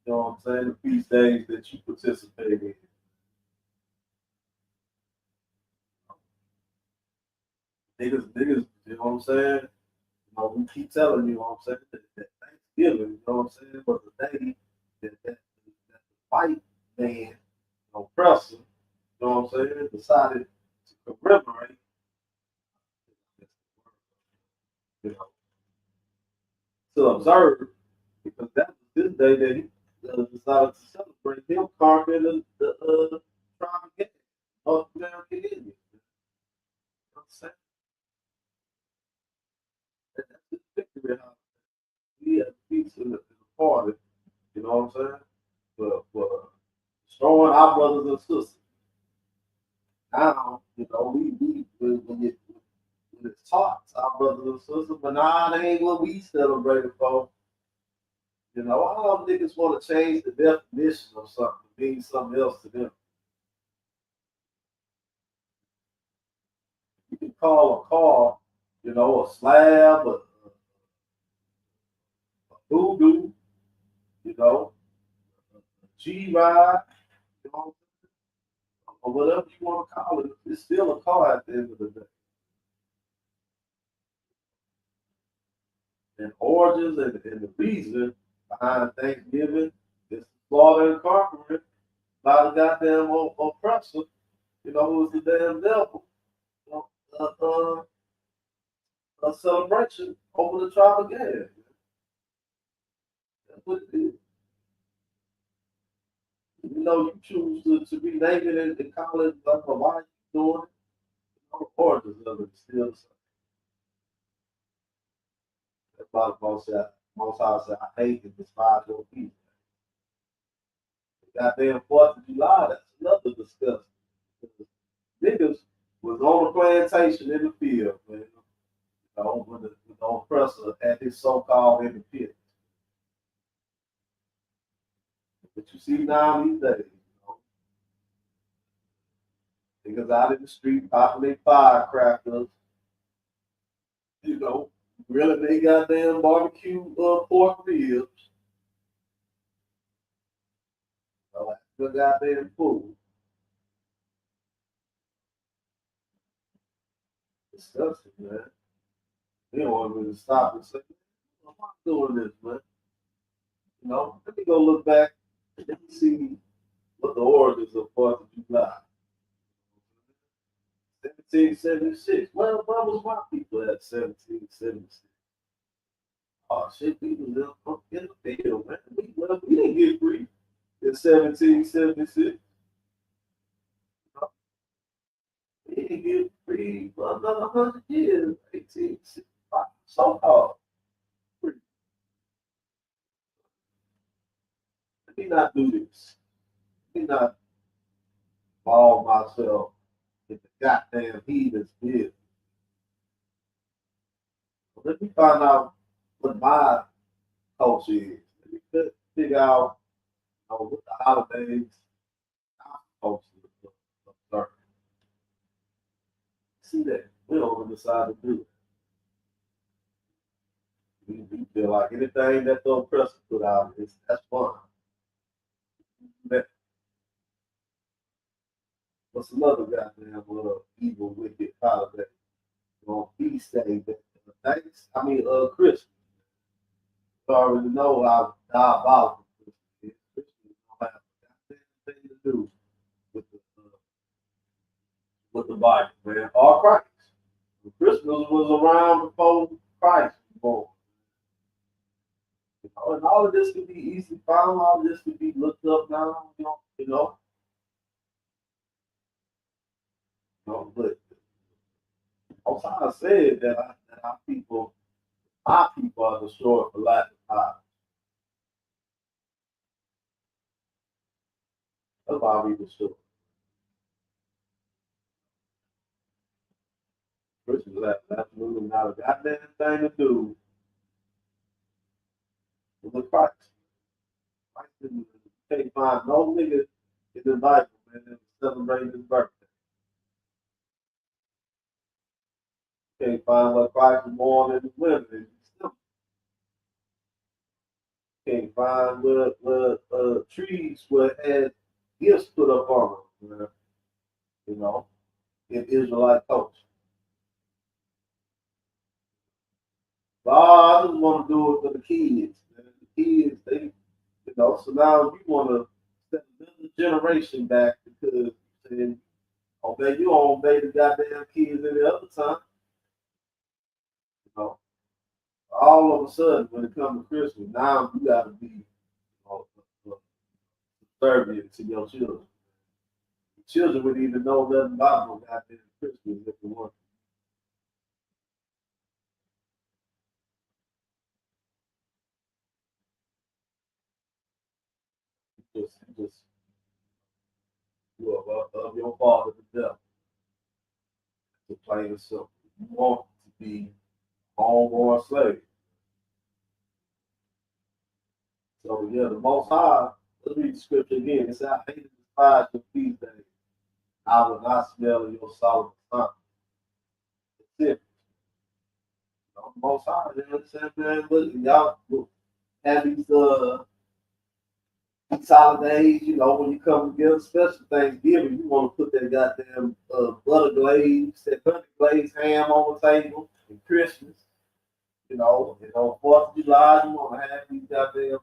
you know what I'm saying, the feast days that you participate in. Niggas, you know what I'm saying? We keep telling you what I'm saying, that Thanksgiving, you know what I'm saying, was the day that the white man, oppressor, you know what I'm saying, decided to commemorate, you know, to observe, because that was this day that he decided to celebrate him conquering the tribe of Gad, North American Indians. You know what I'm saying? That's his victory. How he had peace in the party, you know what I'm saying? For showing our brothers and sisters. Now, when it's taught to our brothers and sisters, but nah, that ain't what we celebrated for. All them niggas want to change the definition of something, mean something else to them. You can call a car, a slab, a voodoo, you know, a G-Ride, you know, or whatever you want to call it. It's still a car at the end of the day. and origins and the reason behind Thanksgiving is slaughter and conquering by the goddamn oppressor, who's the damn devil. You know, a celebration over the tribe of Gad. That's what it is. You choose to be naked and call it like a why you doing it. The origins of it is still the same. That's why the most High said, I hate and despise your people. The goddamn 4th of July, that's another discussion. Niggas was on the plantation in the field, man. When the oppressor had his so-called independence. But you see now these days, niggas out in the street popping their firecrackers, grilling they goddamn barbecue pork ribs. That's the goddamn food. Disgusting, man. They don't want me to stop and say, I'm not doing this, man. Let me go look back and let me see what the origins of 4th of July. 1776. Where was my people at 1776? Oh shit, we was in the field, man. We didn't get free in 1776. We didn't get free for another 100 years, 1865. So called free. Let me not do this. Let me not involve myself in the goddamn heathen's business. Let me find out what my culture is. Let me figure out what the holidays I'm supposed to observe. See that? We don't decide to do it. We feel like anything that the oppressor put out that's fun. What's another goddamn evil, wicked holiday? On feast day, Christmas. You already know how diabolical Christmas is. Christmas don't have a goddamn thing to do with the Bible, man, or Christ. Christmas was around before Christ was born. And all of this can be easily found. All of this can be looked up now. But Osama said that our people, my people, are destroyed for lack of power. That's why we destroyed. Christmas has absolutely not a goddamn thing to do with Christ. Christ can't find no nigga in the Bible, man, that celebrating his birthday. Can't find where Christ was born in the winter. Can't find where trees were had gifts put up on them, in Israelite culture. I just want to do it for the kids. Man. The kids, so now you want to set another generation back because you don't obey the goddamn kids any other time. All of a sudden, when it comes to Christmas, now you got to be subservient to your children. The children wouldn't even know nothing about no goddamn Christmas if they want. Just of your father to death. To plain and simple. You want to be homeborn slave. So yeah, the Most High. Let's read the scripture again. It says, "I hate and despise your feast days. I will not smell your solemn son." That's it. The Most High. You know what I'm saying, man? Look, y'all have these holidays, when you come together, especially Thanksgiving, you want to put that goddamn butter glaze, that honey glaze ham on the table, and Christmas. 4th of July, you want to have these goddamn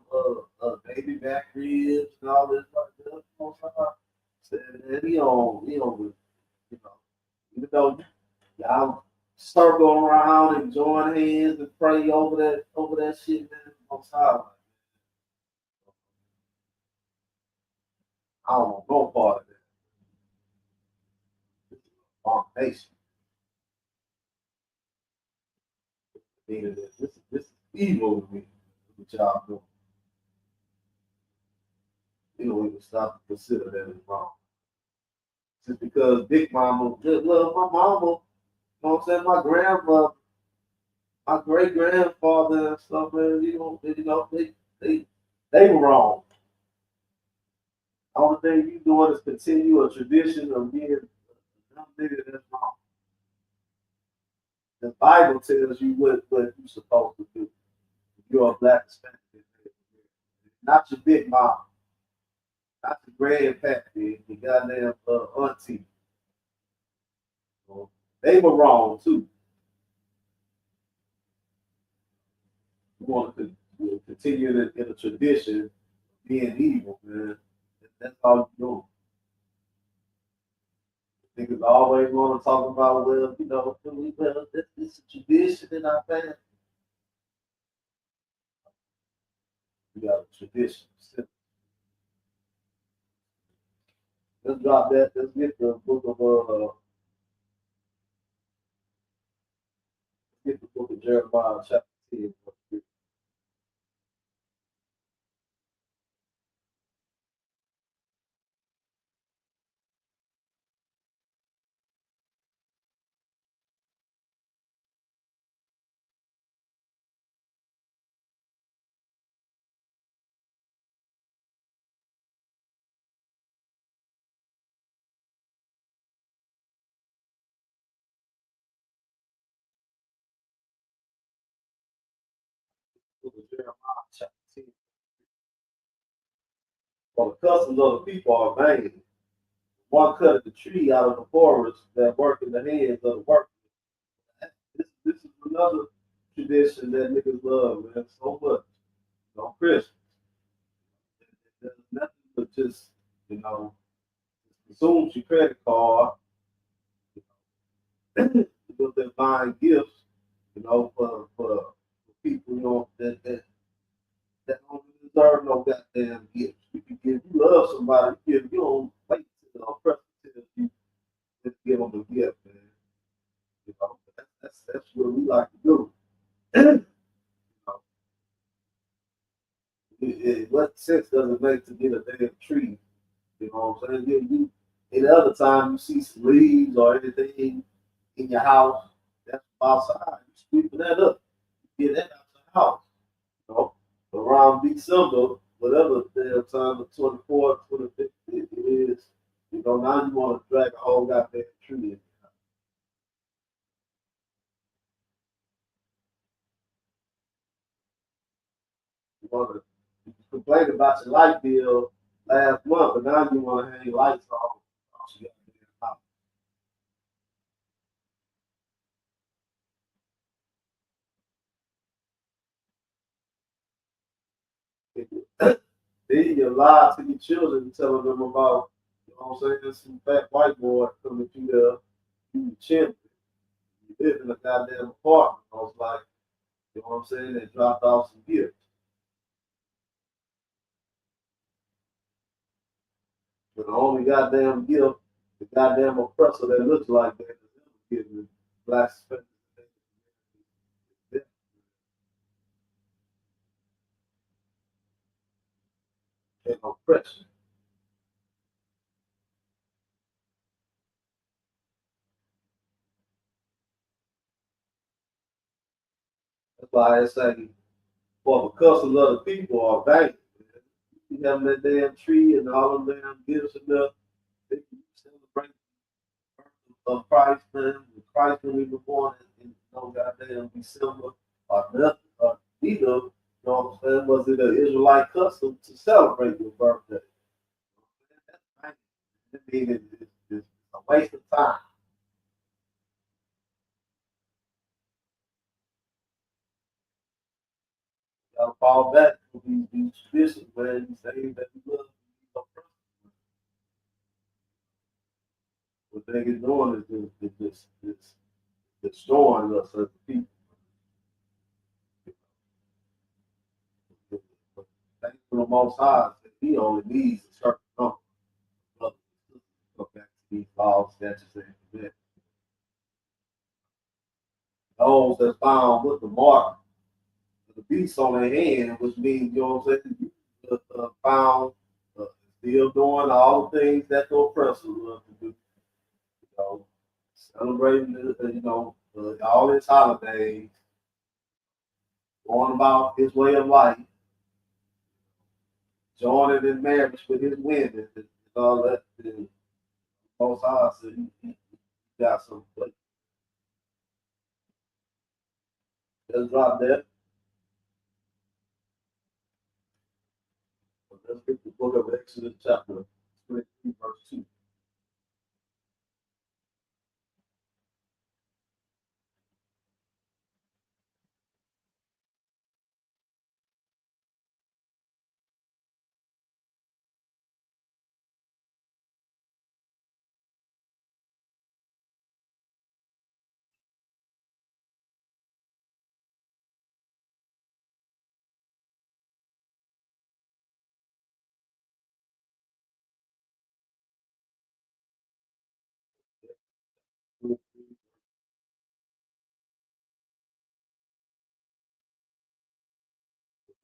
baby back ribs and all this like that. You know what I'm saying? And you know, even though y'all circle around and join hands and pray over that shit, man. On time. I don't want no part of that. This is an abomination. This is evil to me. What y'all doing? You don't even stop to consider that as wrong. Just because Big Mama, well, my mama, you know what I'm saying, my grandmother, my great grandfather and stuff, man, they, they were wrong. All the thing you doing is continue a tradition of being a nigga that's wrong. The Bible tells you what you're supposed to do. You're a black Hispanic, not your big mom, not your grandpappy, your goddamn auntie. So they were wrong too. You want to continue in a tradition of being evil, man. That's all you do. Niggas always want to talk about, well, this is a tradition in our family. We got a tradition. Let's drop that. Let's get the book of Jeremiah chapter 10. Book of Jeremiah chapter 10. For the customs of the people are vain. One cut the tree out of the forest that work in the hands of the workers. This is another tradition that niggas love, man, so much. On Christmas. There's nothing but just, you know, consumes your credit card, because they're buying gifts, for people, that don't deserve no goddamn gifts. If you love somebody, you don't wait till the person tells you to give them a gift, man. That's what we like to do. You know, what sense does it make to get a damn tree? You know what I'm saying? In the other time, you see some leaves or anything in your house that's outside, you sweeping that up, get that out the house. You know, around December, whatever damn time, the 24th, 25th it is, now you want to drag a whole goddamn tree in. You want to complain about your light bill last month, but now you want to hang lights on. Then you lie to your children, telling them about, some fat white boy coming through there, you chimp, you live in a goddamn apartment. I was like, they dropped off some gifts. But the only goddamn gift, the goddamn oppressor that looks like that is giving black Hispanic and oppression. That's why I say, for the customs of the people are vain. You have that damn tree and all them damn gifts and stuff. They can celebrate the birth of Christ, man. Christ when he was born in no goddamn December or nothing, or either, was it an Israelite custom to celebrate your birthday? That's vain. I mean, it's a waste of time. gotta fall back to these traditions, man. These things that we love. What they are doing is destroying us as a people. Thanks to the Most High, that He only needs a certain number of to go back to these laws, statutes, and commandments. Those that's found with the mark of the beast on their hand, which means, you know what I'm saying, you found still doing all the things that the oppressors love to do. You know, celebrating, all his holidays, going about his way of life, joining in marriage with his women, and all that. The Most High said he got some place. Let's drop that. Let's get the book of Exodus, chapter 23, verse 2.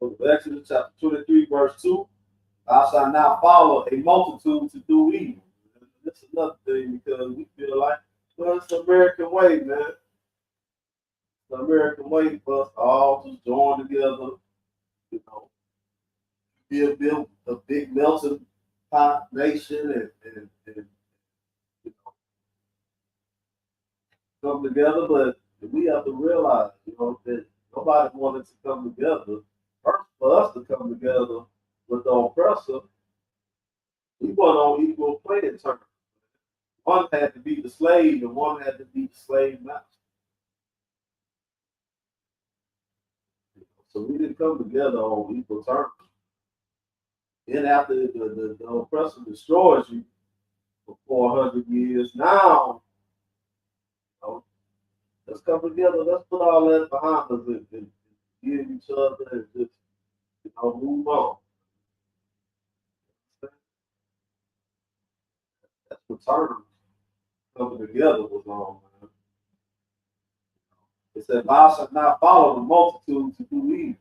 Book of Exodus, chapter 23, verse 2. Thou shalt not follow a multitude to do evil. This is another thing because we feel like, well, it's the American way, man. It's the American way for us to all just join together, you know, build a big melting pot nation and you know, come together. But we have to realize, that nobody wanted to come together. First, for us to come together with the oppressor, we weren't on equal playing terms. One had to be the slave, and one had to be the slave master. So we didn't come together on equal terms. Then after the oppressor destroys you for 400 years, now, let's come together. Let's put all that behind us and give each other and just, move on. That's what terms coming together was on, man. It said, thou shalt not follow the multitude to do evil.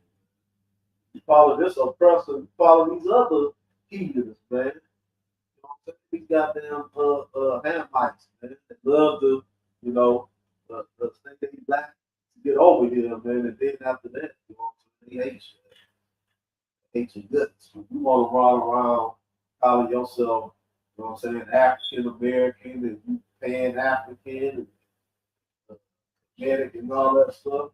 You follow this oppressor, you follow these other heathens, man. These goddamn Hamites, man, that love to, think they black to get over here, man, and then after that, they hate you. Hate your guts. You want to run around calling yourself, African American and you Pan African and American and all that stuff.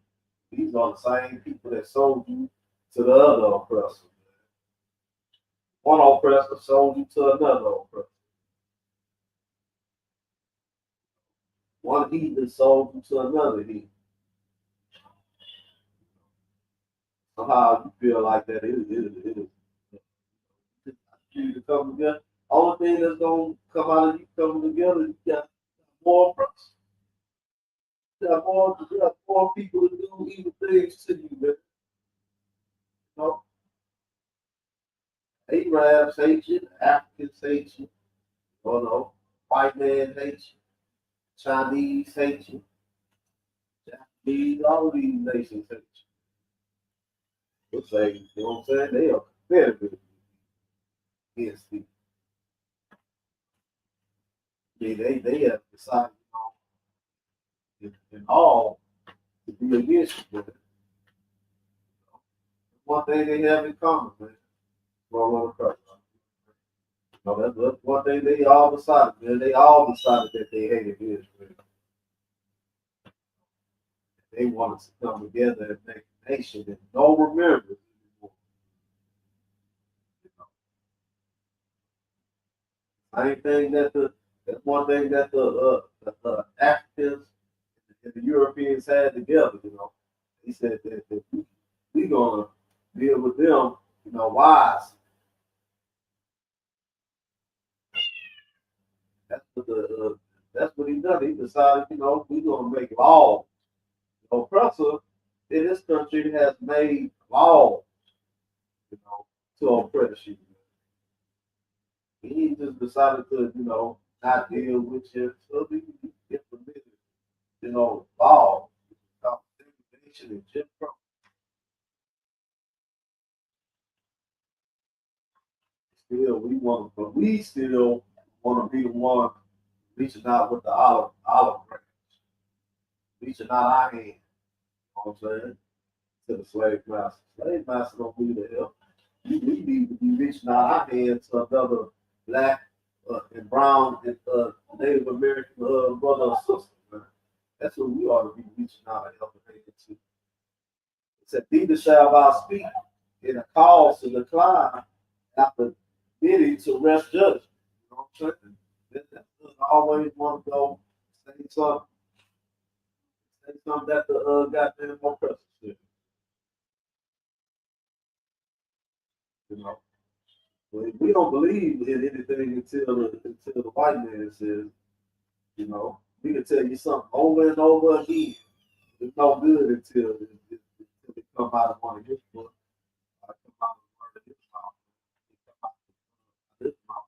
These are the same people that sold you to the other oppressor. One oppressor sold you to another oppressor. One heathen sold you to another heathen. Somehow you feel like that it is you to come together. Only thing that's gonna come out of you coming together, you got more oppressors. You got more people to do evil things to you, man. You know, Arabs hate you, Africans hate you, white man hates you, Chinese hate you, Japanese, all of these nations hate you. Let's say, you know what I'm saying? They are competitive against you. Yeah, they have decided, in all to be against you. But one thing they have in common, man. Well, that's one thing they all decided, man. They all decided that they hated Israel. They wanted to come together and make a nation and no remembrance anymore. Same thing that's one thing that the Africans and the Europeans had together, He said that we gonna deal with them, wise. That's what he done. He decided, we're gonna make laws. The oppressor in this country has made laws, to oppress you. He just decided to, not deal with you. So he implemented, laws, segregation and Jim Crow. We still want to be the one reaching out with the olive branch, reaching out our hand. You know what I'm saying? To the slave master. Slave master don't need the help. We need to be reaching out our hand to another black and brown and Native American brother or sister. Man. That's what we ought to be reaching out and helping hand to. It said, "Neither shall thou speak in a cause to decline after bidding to rest judgment." You know what I'm saying? That's always want to go say something, that the goddamn oppressor said. You know. We don't believe in anything until the white man says, we can tell you something over and over again. It's no good until it come out of one of his books, or come out of one of his mouth. It come out of his mouth.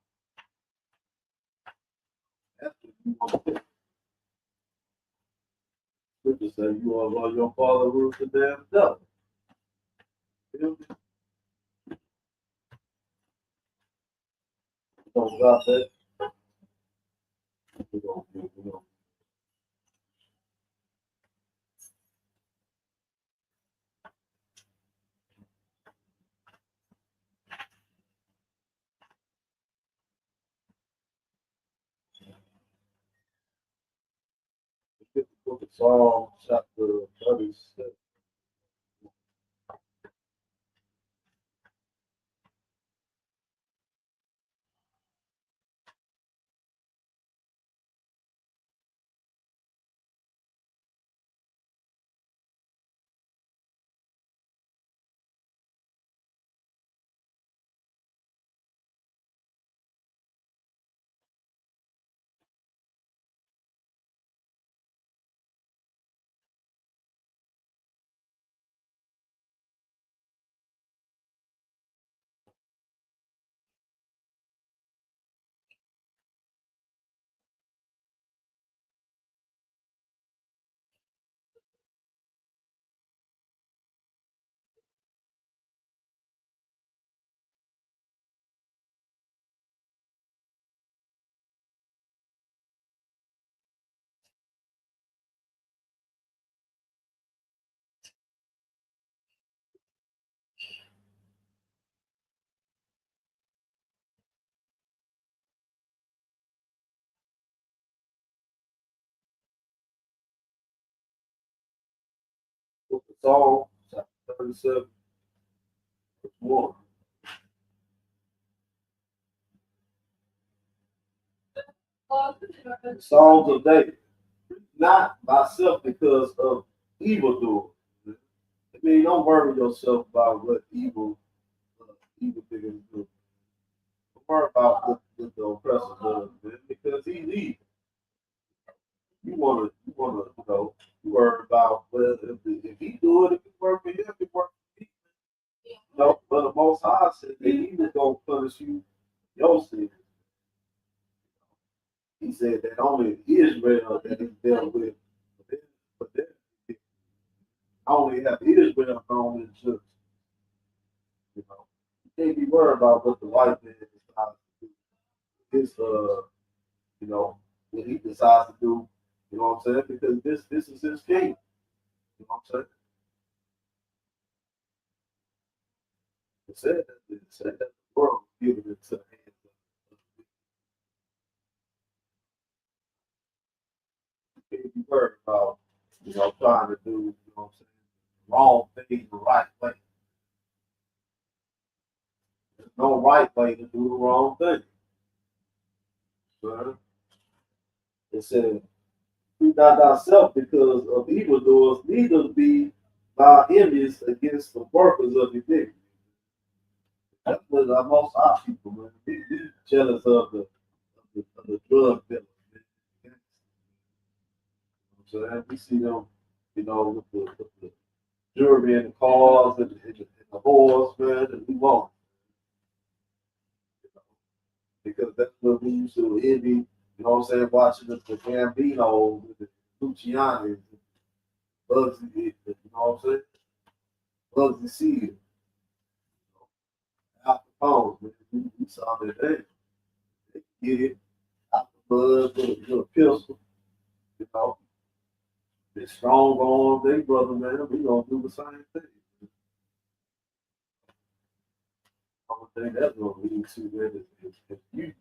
That's what you want to do. Scripture say you are love your father rules the damn devil. Feel me? Don't got that. We're gonna get the book of Psalms, chapter 36. Book of Psalms, chapter 37, verse 1. The Psalms of David. Not myself because of evildoers. I mean, don't worry yourself about what evil things do. Don't worry about what the oppressor does, man, because he's evil. You worry about well, if he do it, if it work for him, if it work for me. No, but the Most High said that he was gonna punish you your sin. He said that only Israel that he dealt with, but then only have Israel known his justice. You know, you can't be worried about what the white man decides to do. His what he decides to do. You know what I'm saying? Because this is his king. You know what I'm saying? It said that the world was given into the hands of you can't be worried about, trying to do, what I'm saying, the wrong thing the right way. There's no right way to do the wrong thing. Right? It said, "Do not thyself because of evildoers, neither be thy enemies against the workers of iniquity." most our people, man. We jealous of the drug dealers, man. You know what I'm saying? We see them, with the jewelry and the cars and the horse, man, and we want because that's what we used to envy, you know what I'm saying, watching the Gambino with the Luciani, Bugsy, you know what I'm saying? Bugsy Seed, Al Capone, man. We saw that they get it out the bud with a pistol, you know. They strong on they brother, man. We gonna do the same thing. I don't think that's gonna lead to that if you know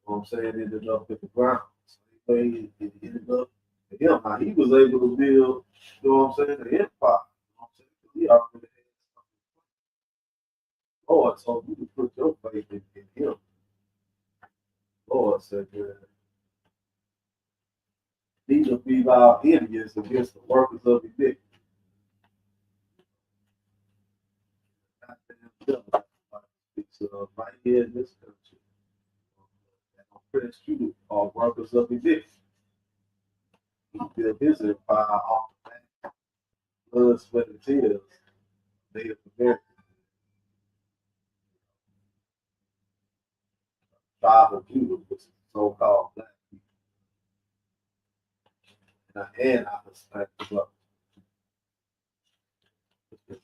what I'm saying, ended up at the ground. Same way it ended up for him. Now he was able to build, you know what I'm saying, an empire. You know what I'm saying? He already had Lord, so you can put your faith in him. Lord said, these will be our enemies against the workers of iniquity. Goddamn devil. It's right here in this country. And oppressed you are workers of iniquity. He built his empire off the back, blood, sweat, and tears. Native American tribe of Judah, which is so-called black people. And I respect the brother.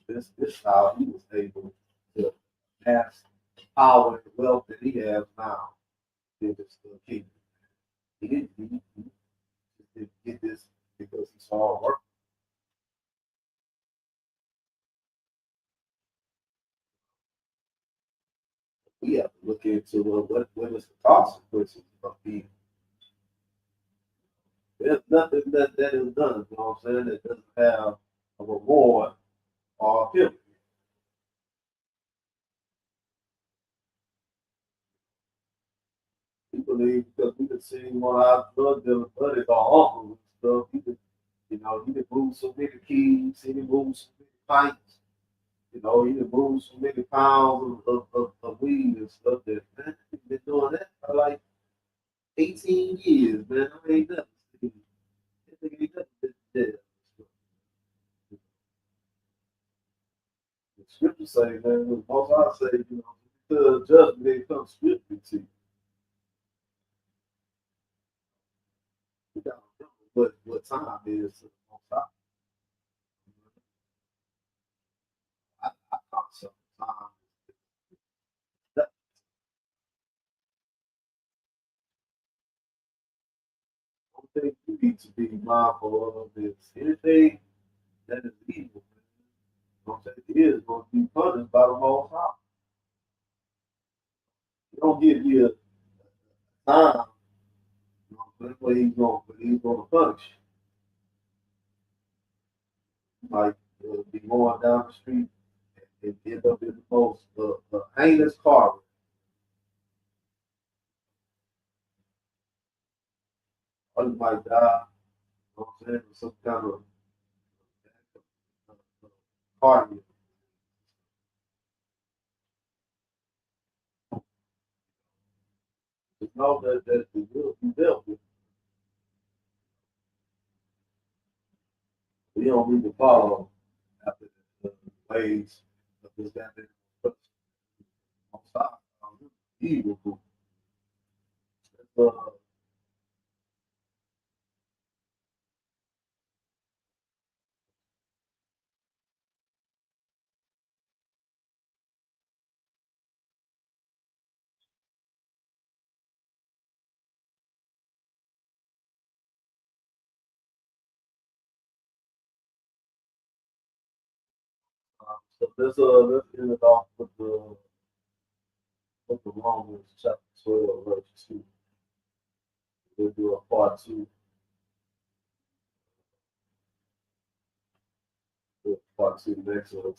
This is how he was able to amass power and wealth that he has now in this kingdom. He didn't get this because he saw work. We have to look into what is the consequences of being. There's nothing that is done, you know what I'm saying, that doesn't have a reward or a penalty. We believe because we can see one of our drug dealer buddies, our uncle and stuff, he can move so many keys, he can move so many pints, he can move so many pounds of weed and stuff that, man, he's been doing that for like 18 years, man. I ain't nothing. Ain't nothing dead. The scriptures say, man, most I say, the judgment ain't come swiftly to you. You gotta know what time it is. I thought sometimes that one thing you need to be mindful of is anything that is evil, I'm saying, it is going to be punished by the Most High. He don't give you a time, where he's going to punish you. Like, be going down the street and end up in the most heinous car. Or you might die, you know what I'm saying, with some kind of car. Just know that it will be dealt with. We don't need to follow after the ways of this goddamn person on top. Evil people. Uh, so let's end it off with the Romans chapter 12, verse 2. We'll do a part two. Part two next one.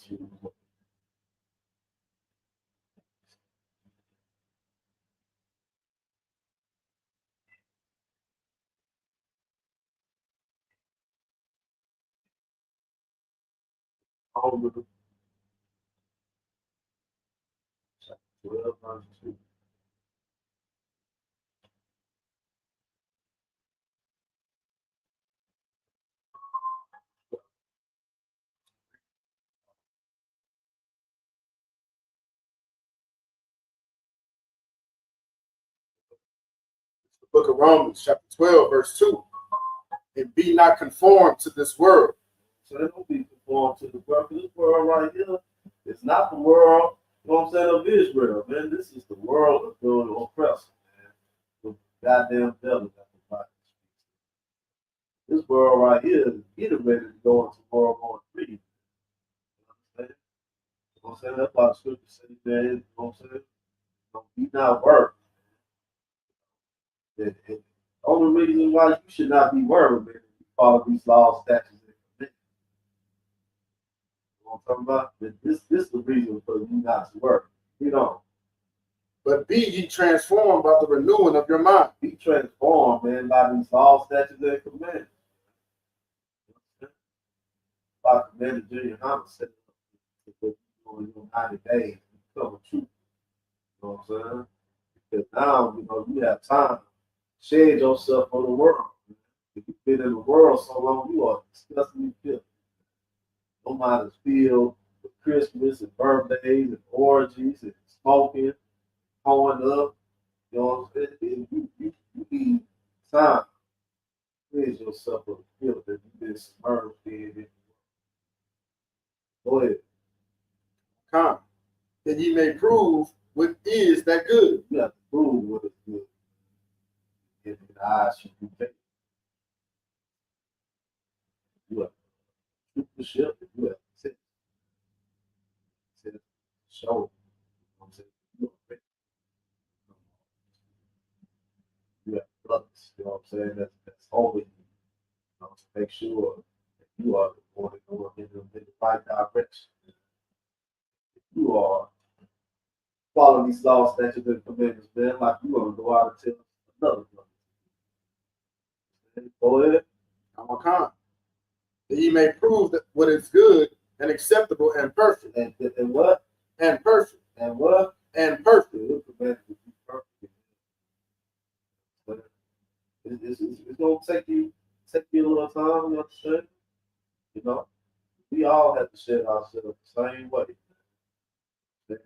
On with the 12 verse 2. The book of Romans, chapter 12, verse 2. And be not conformed to this world. So they don't be conformed to the world. This world right here is not the world, you know what I'm saying, of Israel, man. This is the world of the oppressor, man. The goddamn devil that the Bible speaks. This world right here is getting ready to go into World War III. You understand? You know what I'm saying? That's why the scripture says, man, you know what I'm saying? Don't be not worried. The only reason why you should not be worried, man, if you follow these laws, statutes, and commandments. You know what I'm talking about? This is the reason for you not to worry. You know, But be ye transformed by the renewing of your mind. be transformed, man, by these laws, statutes, and commandments. By Commander Junior Hunter said to on your 90 days, become a truth. You know what I'm saying? Because now, you know, you have time to shed yourself on the world. If you've been in the world so long, you are disgustingly filthy. No matter filled with Christmas and birthdays and orgies and smoking, going up. You know what I'm saying? You need time to rid yourself of the filth that you've been submerged in. Go ahead. Come, that ye may prove what is that good. You have to prove what is good. In the eyes should be faithful. You have to the ship, you have to show. You know what I'm saying? You are faithful. You have brothers, you know what I'm saying? That's over you. You know, to make sure that you are the one going in the right direction. You are following these laws, statutes, and commandments, man, like you want to go out and tell another brother. Go ahead. Come, that ye may prove that what is good and acceptable and perfect. And what? And perfect. And what? And perfect. Look, man, to be perfect. But it's gonna take you a little time, you understand? You know, we all have to shed ourselves the same way.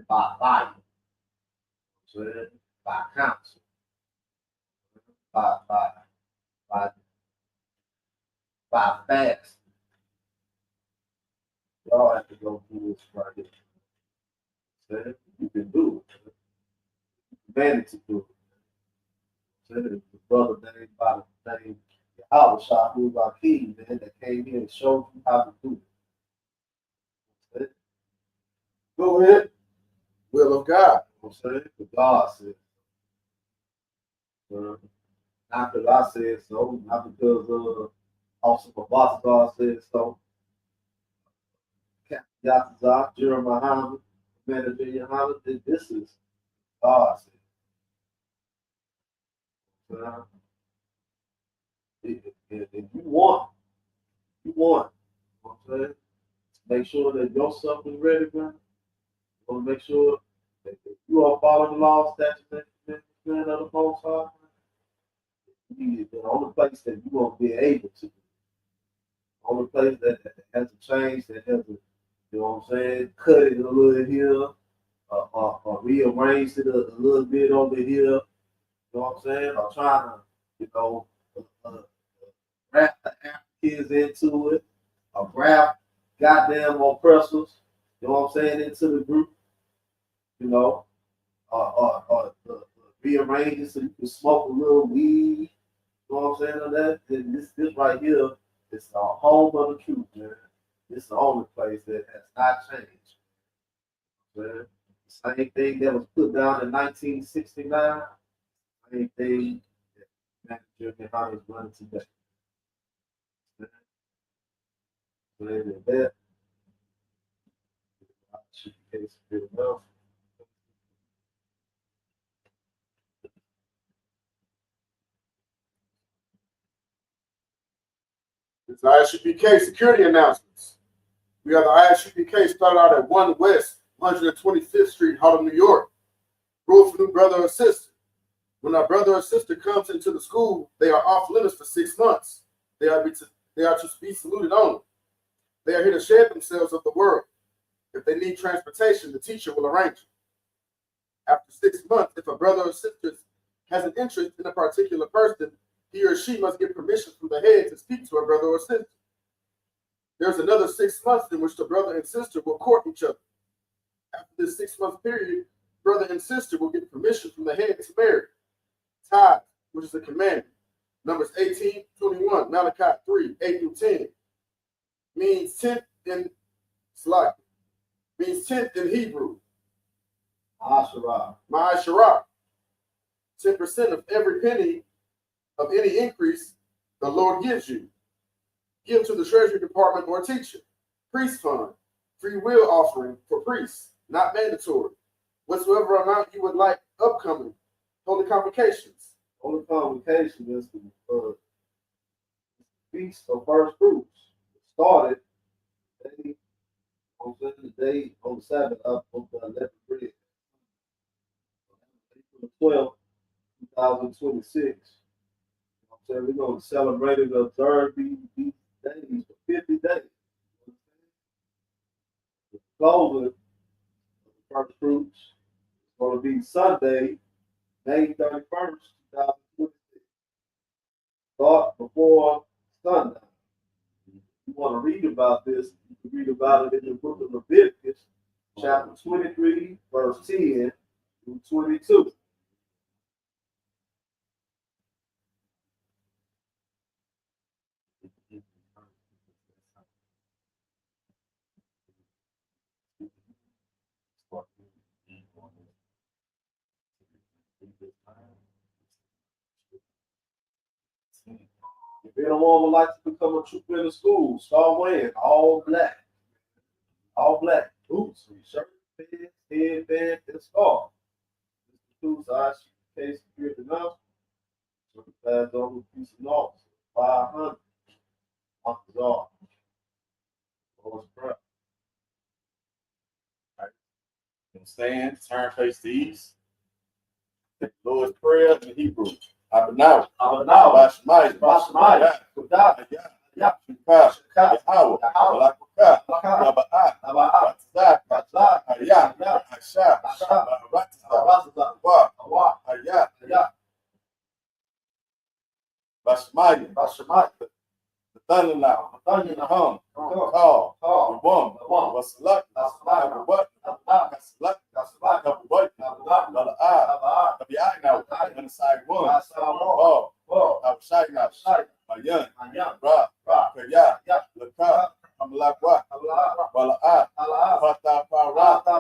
By life, by counsel, by by by fast. Y'all have to go through this right here. You can do it. Manage to do it. The brother named by the name Isupk, who was our king, man, that came here and showed you how to do it. Go ahead. Will of God. You know what I'm saying? The God said. Not because I said so, not because also my boss God said so. Captain Yatazak, Jeremiah, Commander Junior Hunter, this is God said. If you want, you know what I'm saying? Make sure that your stuff is ready, man. You want to make sure that you are following the laws, statutes, and commandments of the Most High. The only place that you won't be able to, the only place that has to change, that has to, you know what I'm saying, cut it a little here, or rearrange it a little bit over here, you know what I'm saying, or trying to, you know, wrap the Africans into it, or wrap goddamn oppressors, you know what I'm saying, into the group, you know, or rearrange it so you can smoke a little weed. You know what I'm saying? On that, this right here is the home of the truth, man. This is the only place that has not changed. Man. The same thing that was put down in 1969, same thing that Junior Hunter is running today. Man, that should be case good enough. It's ISUPK security announcements. We have the ISUPK started out at 1 West 125th Street, Harlem, New York. Rule for new brother or sister. When our brother or sister comes into the school, they are off limits for 6 months. They are to be saluted only. They are here to shed themselves of the world. If they need transportation, the teacher will arrange it. After 6 months, if a brother or sister has an interest in a particular person, he or she must get permission from the head to speak to a brother or sister. There's another 6 months in which the brother and sister will court each other. After this 6-month period, brother and sister will get permission from the head to marry. Tithe, which is a commandment. Numbers 18:21, Malachi 3:8-10, means tenth in Slack, means tenth in Hebrew. Ma'asharah. 10% of every penny of any increase the Lord gives you. Give to the Treasury Department or teacher. Priest fund, free will offering for priests, not mandatory. Whatsoever amount you would like upcoming. Holy convocations. Holy convocation is the feast of first fruits. It started on the Sabbath up on the 11th bread. April 12th, 2026. So we're going to celebrate and observe these days for 50 days. The closing of the first fruits is going to be Sunday, May 31st, 2026. Start before sundown. If you want to read about this, you can read about it in the book of Leviticus, chapter 23, verse 10 through 22. If anyone would like to become a trooper in the school, start wearing all black, boots, shirt, pants, headband, and scarf. This includes the case security announcement. So the class over piece of notes, 500. Months off. Lord's Prayer. All right. Stand, turn face to east. The Lord's Prayer in Hebrew. Abanaw. Bashmai. Kudah. Shukah. Yahweh. Balakukah. Yaba'ah. Batzah. Ayah. Asha. Baratza. Wa. Ayah. Bashmai. The thunder now. Hum. Call. Yabum. Wasalak. What? Kasalak. What? Bala'ah. Kabi'ah now. And the side one. Oh. Abshai now. Mayan. Ra. Kaya. Laka. Amalakwa. Bala'ah. Fata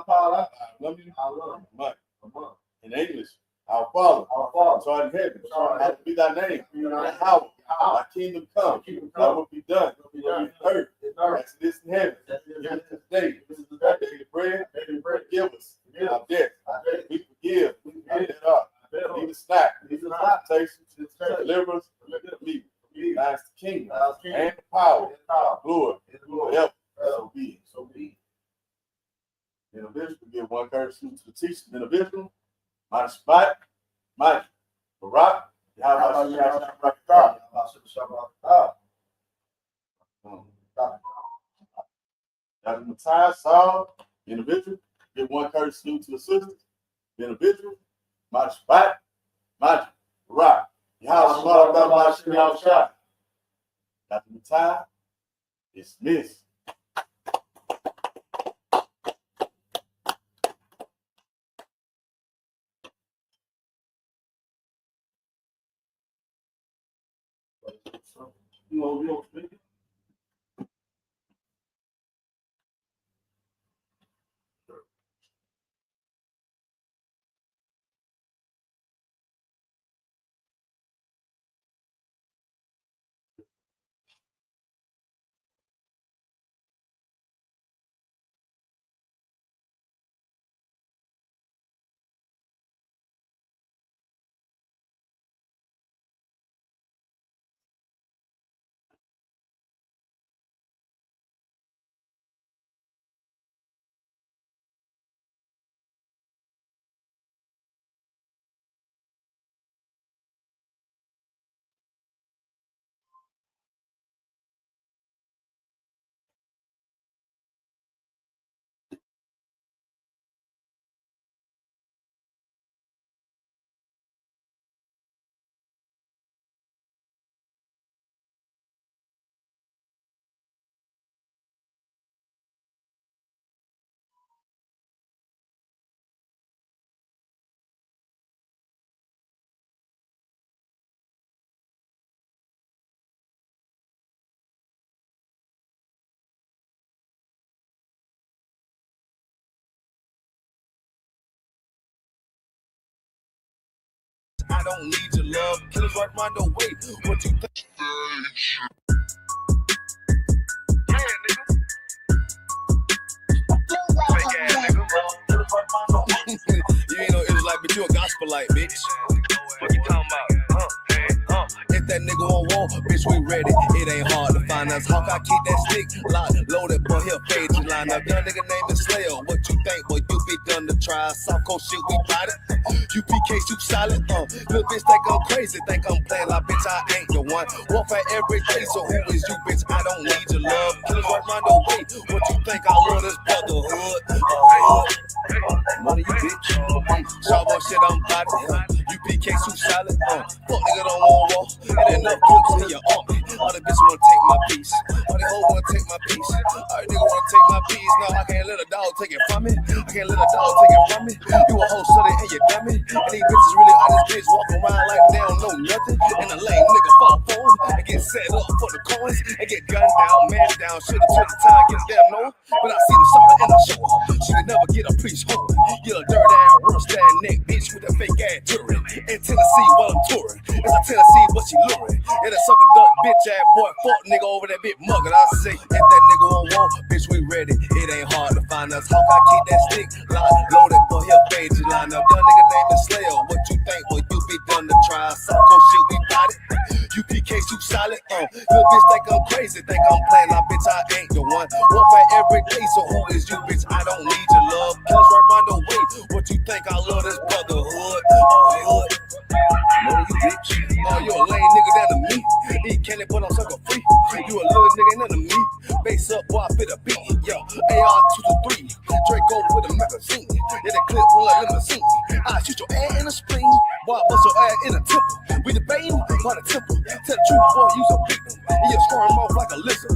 Para. Mike. In English. Our Father, which art in heaven, hallowed be thy name. Yahweh, thy kingdom come, thy will be done on earth as it is in heaven. Give us this day our daily bread. Forgive us our debt. We forgive our debtors. Lead us not into temptation, deliver us from evil. Thine is the kingdom and the power, glory, forever. So be it. Individual, give one courtesy to the teacher. Individual. My spot, my Barak, Matthias, Saul, individual, give one courtesy salute to the sisters, individual, my spot, my Barak, Dr. Matthias, dismissed. You don't speak it? I don't need your love. Killers right round the way. What you think? You ain't no Israelite, but you a gospelite, bitch. What you talking about? If that nigga won't want, bitch, we ready. It ain't hard to find us. Hawk, I keep that stick locked, loaded, boy, he'll fade you line up. Young nigga name is Slayer. What you think, boy? You be done to try. South Coast shit, we got it. UPK, you solid. Little bitch think I'm crazy, think I'm playing like bitch, I ain't the one. Warfare every day, so who is you, bitch? I don't need your love. Killers right round the way. What you think? I love this brotherhood. Money, you bitch. Sharp on shit, I'm about it. UPK, you solid. Fuck nigga don't want war. It enough clips in your army. All the bitches wanna take my piece. All the hoes wanna take my piece. All the niggas wanna take my piece. No, I can't let a dog take it from me. I can't let a dog take it from me. You a hoe, study and you dummy. And these bitches really out this bitch walk around like they don't know nothing. And the lame nigga fall for them and get set up for the coins and get gunned down, man down. Should've took the time, get them no. But I see the song and I show her. She could never get a priest home. You a dirt ass, rust ass neck bitch with a fake ass jewelry. In Tennessee while I'm touring. It's a Tennessee, but she luring. And a sucker duck bitch ass boy, fuck nigga over that bit muggin'. I say, if that nigga won't want, bitch, we ready. It ain't hard to find us. Hawk, I keep that stick locked, loaded, boy, he'll fade you line up. Young nigga named the Slayer. What you think, boy? You be done to try. South Coast shit, we got it. UPK, you solid. Little bitch think I'm crazy, think I'm playing like bitch, I ain't the one. Warfare every day, so who is you, bitch? I don't need your love. Killers right round the way. What you think? I love this brotherhood. Money, you bitch. Oh, you a lame nigga down to me. Eat candy, but I'm sucker free. You a little nigga, ain't nothing to me. Base up, boy, I fit a beat. Yo, AR-223. Draco with a magazine. Yeah, the clip full of limousine. I shoot your ass in the spleen. Boy, I bust your ass in the temple. We debating by the temple. Tell the truth, boy, you's a victim. And you're scoring off like a lizard.